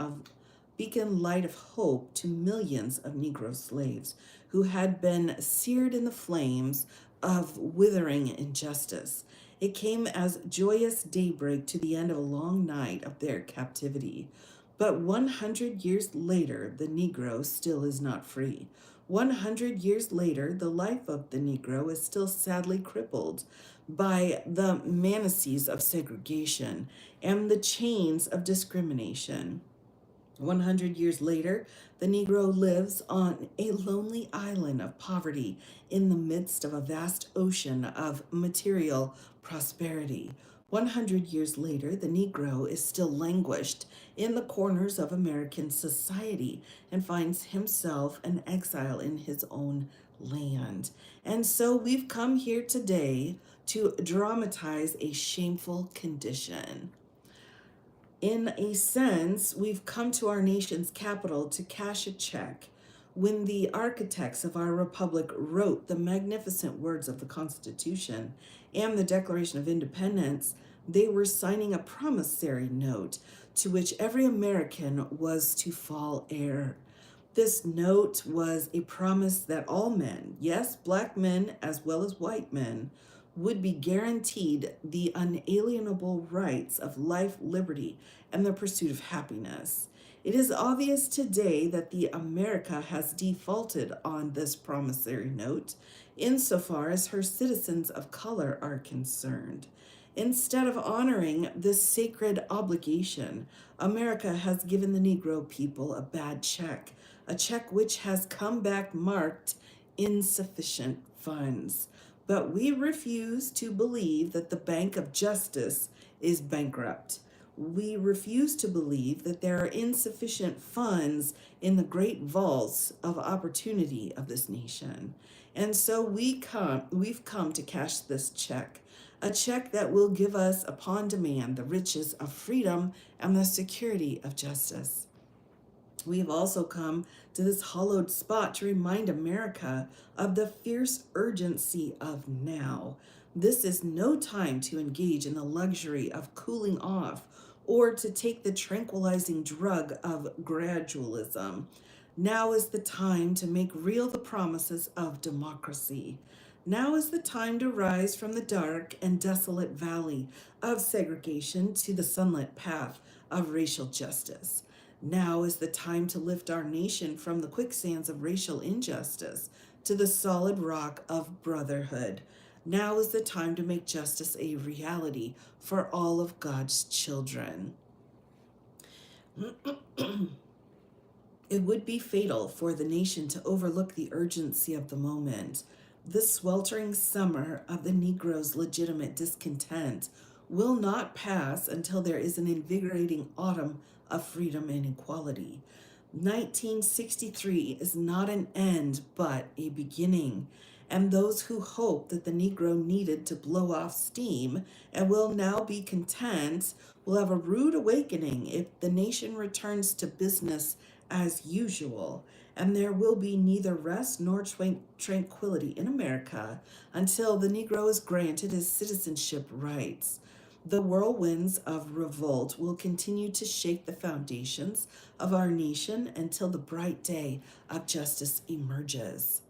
light of hope to millions of Negro slaves who had been seared in the flames of withering injustice. It came as joyous daybreak to the end of a long night of their captivity. But 100 years later, the Negro still is not free. 100 years later, the life of the Negro is still sadly crippled by the menaces of segregation and the chains of discrimination. 100 years later, the Negro lives on a lonely island of poverty in the midst of a vast ocean of material prosperity. 100 years later, the Negro is still languished in the corners of American society and finds himself an exile in his own land. And so we've come here today to dramatize a shameful condition. In a sense, we've come to our nation's capital to cash a check. When the architects of our republic wrote the magnificent words of the Constitution and the Declaration of Independence, they were signing a promissory note to which every American was to fall heir. This note was a promise that all men, yes, black men as well as white men, would be guaranteed the unalienable rights of life, liberty, and the pursuit of happiness. It is obvious today that the America has defaulted on this promissory note insofar as her citizens of color are concerned. Instead of honoring this sacred obligation, America has given the Negro people a bad check, a check which has come back marked insufficient funds. But we refuse to believe that the Bank of Justice is bankrupt. We refuse to believe that there are insufficient funds in the great vaults of opportunity of this nation. And so we've come to cash this check, a check that will give us upon demand the riches of freedom and the security of justice. We have also come to this hollowed spot to remind America of the fierce urgency of now. This is no time to engage in the luxury of cooling off or to take the tranquilizing drug of gradualism. Now is the time to make real the promises of democracy. Now is the time to rise from the dark and desolate valley of segregation to the sunlit path of racial justice. Now is the time to lift our nation from the quicksands of racial injustice to the solid rock of brotherhood. Now is the time to make justice a reality for all of God's children. It would be fatal for the nation to overlook the urgency of the moment. The sweltering summer of the Negro's legitimate discontent will not pass until there is an invigorating autumn of freedom and equality. 1963 is not an end, but a beginning. And those who hope that the Negro needed to blow off steam and will now be content will have a rude awakening if the nation returns to business as usual. And there will be neither rest nor tranquility in America until the Negro is granted his citizenship rights. The whirlwinds of revolt will continue to shake the foundations of our nation until the bright day of justice emerges.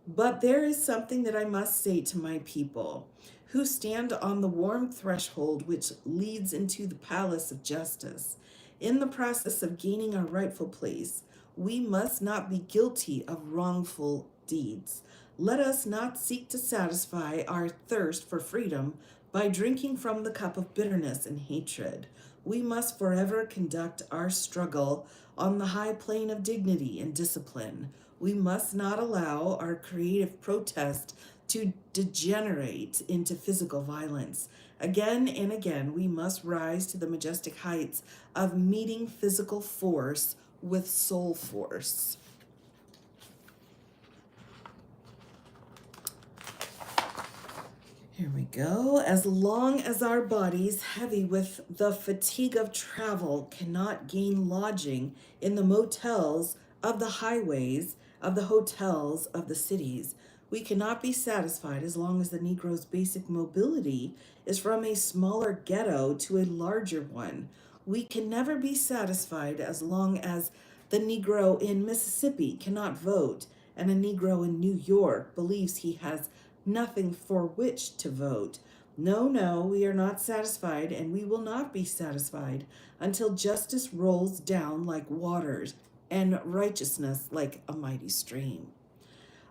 But there is something that I must say to my people who stand on the warm threshold which leads into the palace of justice. In the process of gaining our rightful place, we must not be guilty of wrongful deeds. Let us not seek to satisfy our thirst for freedom by drinking from the cup of bitterness and hatred. We must forever conduct our struggle on the high plane of dignity and discipline. We must not allow our creative protest to degenerate into physical violence. Again and again, we must rise to the majestic heights of meeting physical force with soul force. Here we go. As long as our bodies, heavy with the fatigue of travel, cannot gain lodging in the motels of the highways, of the hotels of the cities, we cannot be satisfied as long as the Negro's basic mobility is from a smaller ghetto to a larger one. We can never be satisfied as long as the Negro in Mississippi cannot vote and a Negro in New York believes he has nothing for which to vote. No, no, we are not satisfied, and we will not be satisfied until justice rolls down like waters and righteousness like a mighty stream.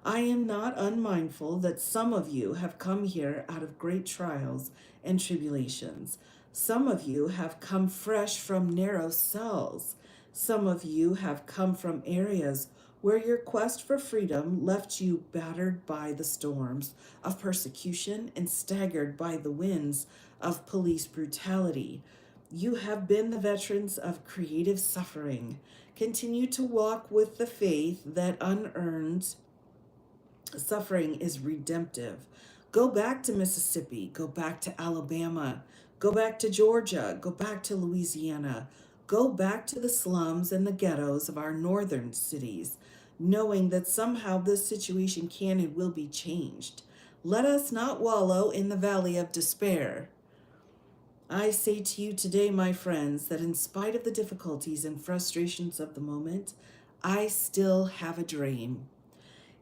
I am not unmindful that some of you have come here out of great trials and tribulations. Some of you have come fresh from narrow cells. Some of you have come from areas where your quest for freedom left you battered by the storms of persecution and staggered by the winds of police brutality. You have been the veterans of creative suffering. Continue to walk with the faith that unearned suffering is redemptive. Go back to Mississippi, go back to Alabama, go back to Georgia, go back to Louisiana, go back to the slums and the ghettos of our northern cities, knowing that somehow this situation can and will be changed. Let us not wallow in the valley of despair. I say to you today, my friends, that in spite of the difficulties and frustrations of the moment, I still have a dream.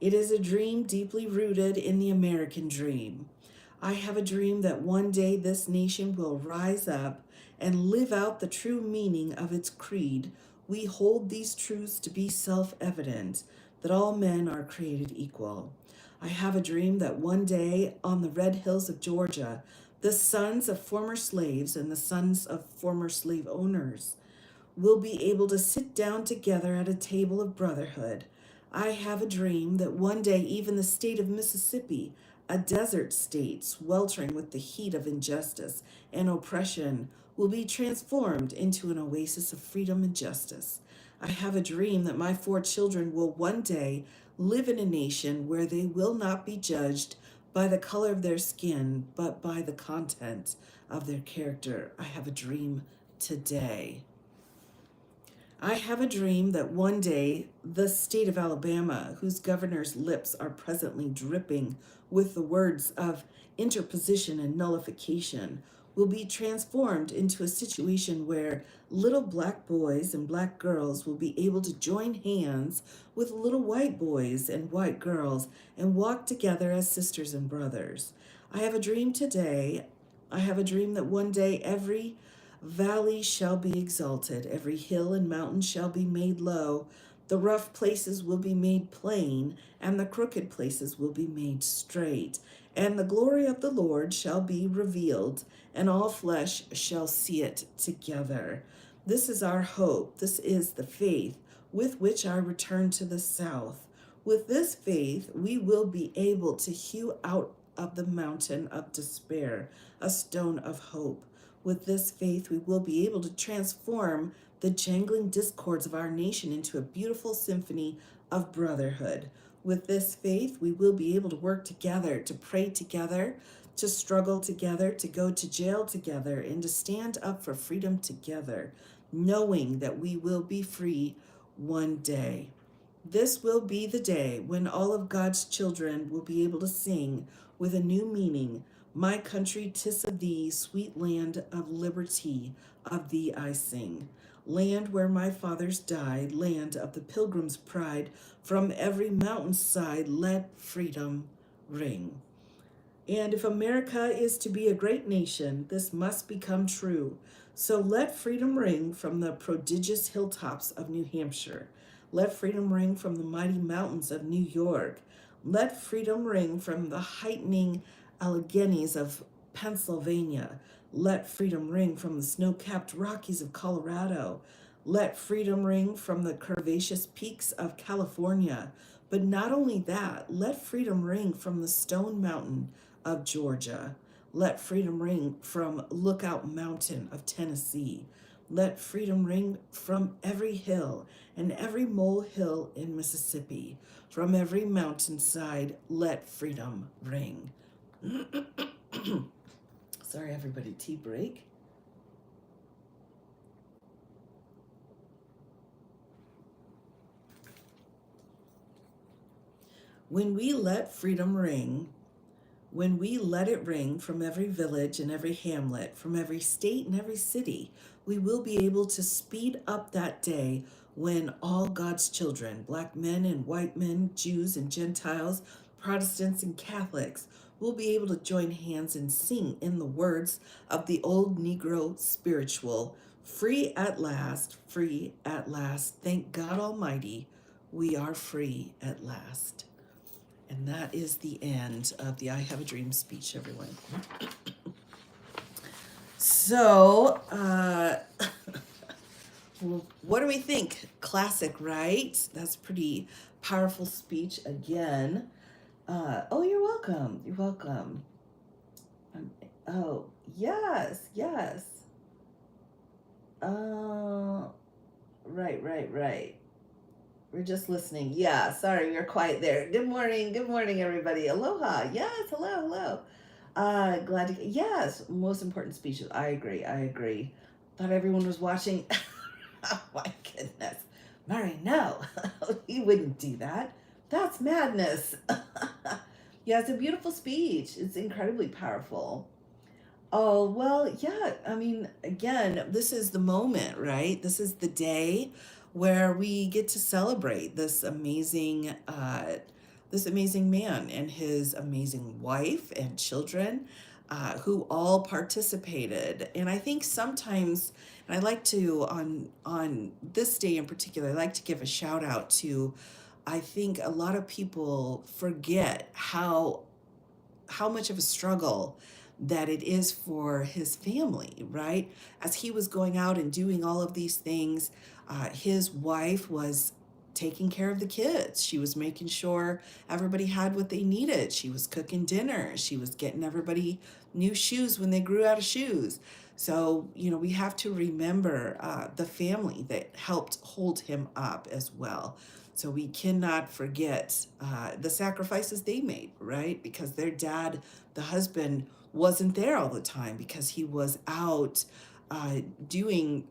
It is a dream deeply rooted in the American dream. I have a dream that one day this nation will rise up and live out the true meaning of its creed. We hold these truths to be self-evident, that all men are created equal. I have a dream that one day on the red hills of Georgia, the sons of former slaves and the sons of former slave owners will be able to sit down together at a table of brotherhood. I have a dream that one day even the state of Mississippi, a desert state sweltering with the heat of injustice and oppression, will be transformed into an oasis of freedom and justice. I have a dream that my 4 children will one day live in a nation where they will not be judged by the color of their skin, but by the content of their character. I have a dream today. I have a dream that one day the state of Alabama, whose governor's lips are presently dripping with the words of interposition and nullification, will be transformed into a situation where little black boys and black girls will be able to join hands with little white boys and white girls and walk together as sisters and brothers. I have a dream today. I have a dream that one day every valley shall be exalted, every hill and mountain shall be made low, the rough places will be made plain, and the crooked places will be made straight. And the glory of the Lord shall be revealed, and all flesh shall see it together. This is our hope. This is the faith with which I return to the South. With this faith, we will be able to hew out of the mountain of despair a stone of hope. With this faith, we will be able to transform the jangling discords of our nation into a beautiful symphony of brotherhood. With this faith, we will be able to work together, to pray together, to struggle together, to go to jail together, and to stand up for freedom together, knowing that we will be free one day. This will be the day when all of God's children will be able to sing with a new meaning, My country, 'tis of thee, sweet land of liberty, of thee I sing. Land where my fathers died, land of the pilgrim's pride, from every mountain side let freedom ring. And if America is to be a great nation, this must become true. So let freedom ring from the prodigious hilltops of New Hampshire. Let freedom ring from the mighty mountains of New York. Let freedom ring from the heightening Alleghenies of Pennsylvania. Let freedom ring from the snow capped Rockies of Colorado. Let freedom ring from the curvaceous peaks of California. But not only that, let freedom ring from the Stone Mountain of Georgia. Let freedom ring from Lookout Mountain of Tennessee. Let freedom ring from every hill and every molehill in Mississippi. From every mountainside, let freedom ring. Sorry, everybody, tea break. When we let freedom ring, when we let it ring from every village and every hamlet, from every state and every city, we will be able to speed up that day when all God's children, black men and white men, Jews and Gentiles, Protestants and Catholics, will be able to join hands and sing in the words of the old Negro spiritual, free at last, thank God Almighty, we are free at last. And that is the end of the I Have a Dream speech, everyone. So, what do we think? Classic, right? That's a pretty powerful speech again. Oh, you're welcome. You're welcome. Oh, yes, yes. Right. We're just listening. Yeah, sorry, we were quiet there. Good morning, everybody. Aloha. Yes, hello. Glad to. Yes, most important speeches. I agree. Thought everyone was watching. Oh my goodness, Murray, no, he wouldn't do that. That's madness. Yeah, it's a beautiful speech. It's incredibly powerful. Oh, well, yeah. I mean, again, this is the moment, right? This is the day where we get to celebrate this amazing man and his amazing wife and children, who all participated. And I think sometimes, and I like to on this day in particular, I like to give a shout out to. I think a lot of people forget how much of a struggle that it is for his family, right? As he was going out and doing all of these things, his wife was taking care of the kids. She was making sure everybody had what they needed. She was cooking dinner. She was getting everybody new shoes when they grew out of shoes. So, we have to remember the family that helped hold him up as well. So we cannot forget the sacrifices they made, right? Because their dad, the husband, wasn't there all the time because he was out doing,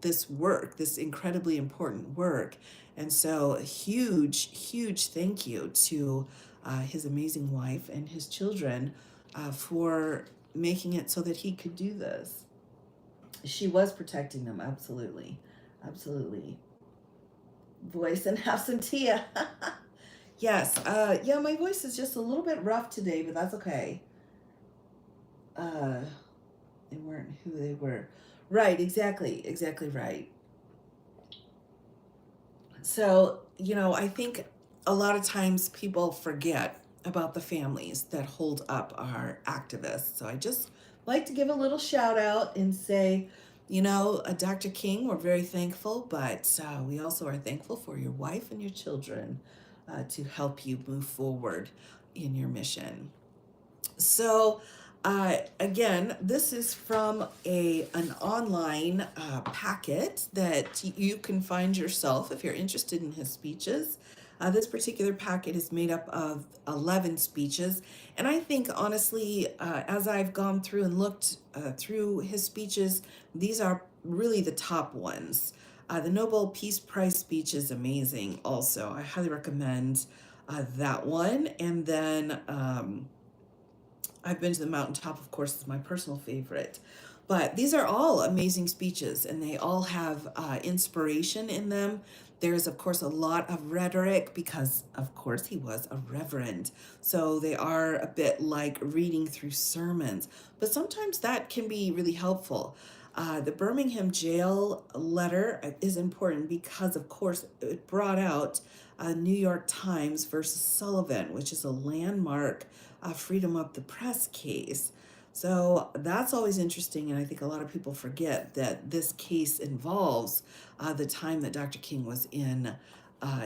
this work, this incredibly important work. And so a huge thank you to his amazing wife and his children for making it so that he could do this. She was protecting them, absolutely. Voice and absentia. Yes, yeah, my voice is just a little bit rough today, but that's okay. They weren't who they were. Right, exactly right. So, I think a lot of times people forget about the families that hold up our activists. So I just like to give a little shout out and say, Dr. King, we're very thankful, but we also are thankful for your wife and your children to help you move forward in your mission. So, again, this is from an online packet that you can find yourself if you're interested in his speeches. This particular packet is made up of 11 speeches, and I think honestly, as I've gone through and looked through his speeches, these are really the top ones. The Nobel Peace Prize speech is amazing, also. I highly recommend that one. And then I've been to the mountaintop, of course, is my personal favorite. But these are all amazing speeches, and they all have inspiration in them. There's, of course, a lot of rhetoric because, of course, he was a reverend. So they are a bit like reading through sermons. But sometimes that can be really helpful. The Birmingham jail letter is important because, of course, it brought out New York Times versus Sullivan, which is a landmark freedom of the press case. So that's always interesting, and I think a lot of people forget that this case involves the time that Dr. King was in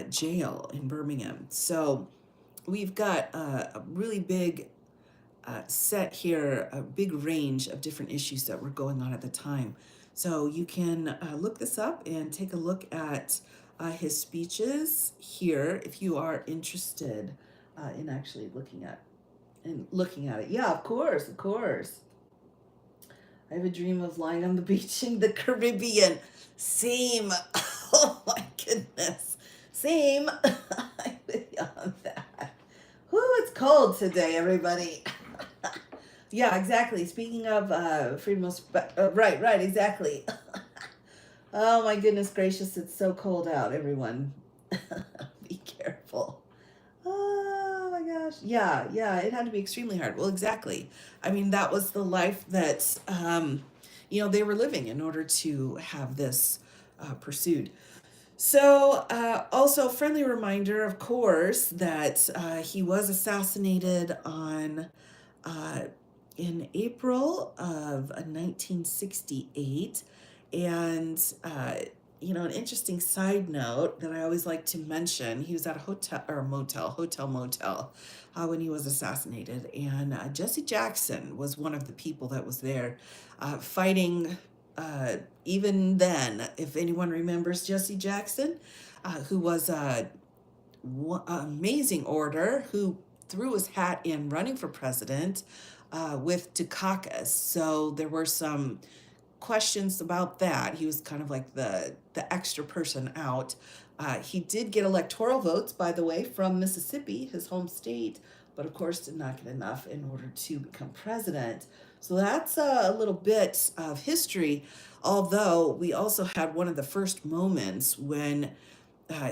jail in Birmingham. So we've got a really big set here, a big range of different issues that were going on at the time. So you can look this up and take a look at his speeches here if you are interested in actually looking at it. Yeah, of course, of course. I have a dream of lying on the beach in the Caribbean. Same. Oh my goodness. Same. I'm with you on that. Whoo, it's cold today, everybody. Yeah, exactly. Speaking of freedom of right, exactly. Oh my goodness gracious, it's so cold out, everyone. Be careful. Oh my gosh. Yeah, it had to be extremely hard. Well, exactly. I mean, that was the life that, they were living in order to have this pursued. So, also, friendly reminder, of course, that he was assassinated on uh, in April of 1968. And, an interesting side note that I always like to mention, he was at a hotel or a motel, when he was assassinated. And Jesse Jackson was one of the people that was there fighting. Even then, if anyone remembers Jesse Jackson, who was amazing orator who threw his hat in running for president with Dukakis. So there were some questions about that. He was kind of like the extra person out. He did get electoral votes, by the way, from Mississippi, his home state, but of course did not get enough in order to become president. So that's a little bit of history, although we also had one of the first moments when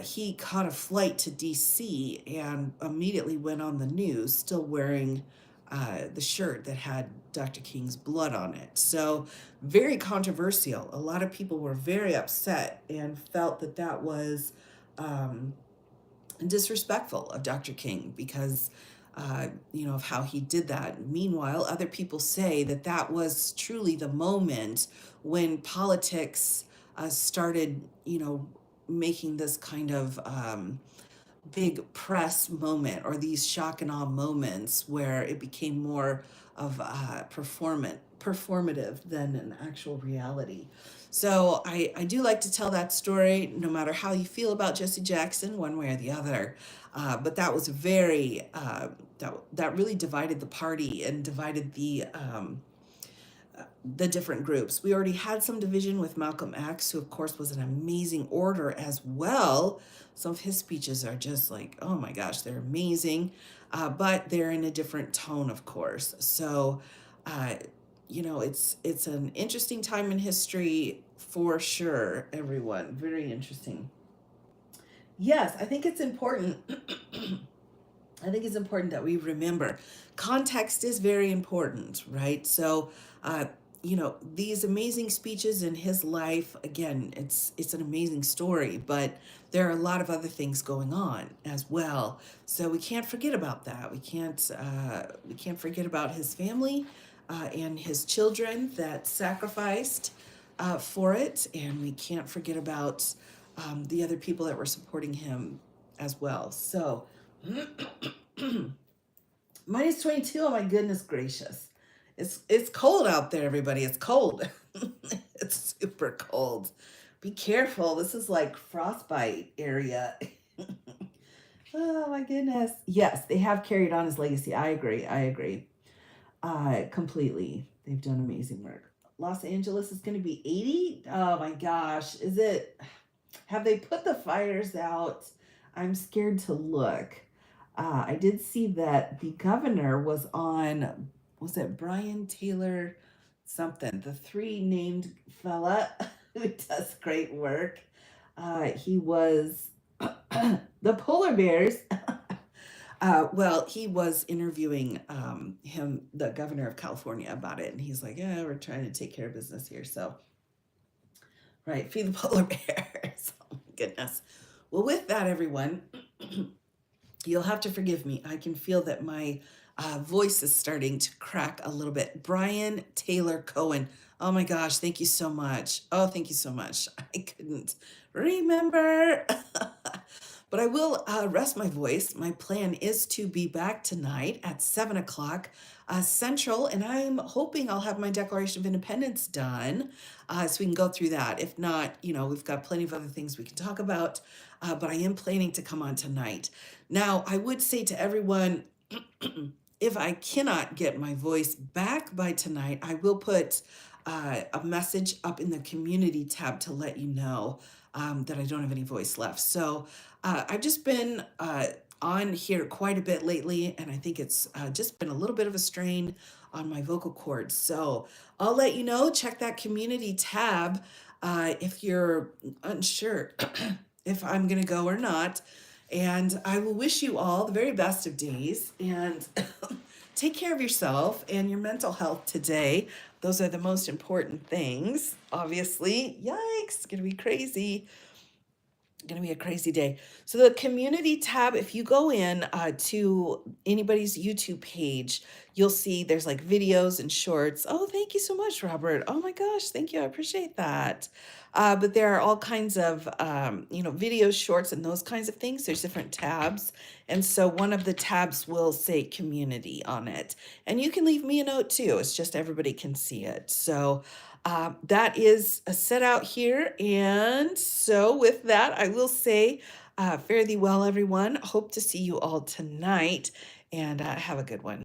he caught a flight to DC and immediately went on the news, still wearing the shirt that had Dr. King's blood on it. So, very controversial. A lot of people were very upset and felt that that was disrespectful of Dr. King because, of how he did that. Meanwhile, other people say that that was truly the moment when politics started, making this kind of big press moment or these shock and awe moments where it became more of a performative than an actual reality. So I do like to tell that story no matter how you feel about Jesse Jackson one way or the other. But that was very that really divided the party and divided the different groups. We already had some division with Malcolm X, who of course was an amazing orator as well. Some of his speeches are just like, oh my gosh, they're amazing, but they're in a different tone, of course. So, it's an interesting time in history for sure. Everyone, very interesting. Yes, I think it's important. I think it's important that we remember context is very important, right? So, these amazing speeches in his life, again, it's an amazing story, but there are a lot of other things going on as well. So we can't forget about that. We can't forget about his family and his children that sacrificed for it, and we can't forget about the other people that were supporting him as well. So. Minus 22. Oh my goodness gracious. It's cold out there, everybody. It's cold. It's super cold. Be careful. This is like frostbite area. Oh my goodness. Yes, they have carried on his legacy. I agree. I agree. Completely. They've done amazing work. Los Angeles is going to be 80. Oh my gosh. Is it? Have they put the fires out? I'm scared to look. I did see that the governor was on was it Brian Taylor something? The three named fella who does great work. He was the polar bears. Well, he was interviewing him, the governor of California, about it, and he's like, "Yeah, we're trying to take care of business here." So, right, feed the polar bears. Oh my goodness. Well, with that, everyone, you'll have to forgive me. I can feel that my voice is starting to crack a little bit. Brian Taylor Cohen. Oh my gosh, thank you so much. Oh, thank you so much. I couldn't remember. But I will rest my voice. My plan is to be back tonight at 7 o'clock Central, and I'm hoping I'll have my Declaration of Independence done so we can go through that. If not, we've got plenty of other things we can talk about, but I am planning to come on tonight. Now, I would say to everyone, if I cannot get my voice back by tonight, I will put a message up in the community tab to let you know that I don't have any voice left. So I've just been on here quite a bit lately, and I think it's just been a little bit of a strain on my vocal cords. So I'll let you know. Check that community tab if you're unsure if I'm going to go or not. And I will wish you all the very best of days, and take care of yourself and your mental health today. Those are the most important things, obviously. Yikes, it's going to be crazy. Going to be a crazy day. So the community tab, if you go in to anybody's YouTube page, you'll see there's like videos and shorts. Oh, thank you so much, Robert. Oh my gosh, thank you. I appreciate that. But there are all kinds of, videos, shorts, and those kinds of things. There's different tabs. And so one of the tabs will say community on it. And you can leave me a note too. It's just everybody can see it. So that is set out here. And so, with that, I will say, fare thee well, everyone. Hope to see you all tonight, and have a good one.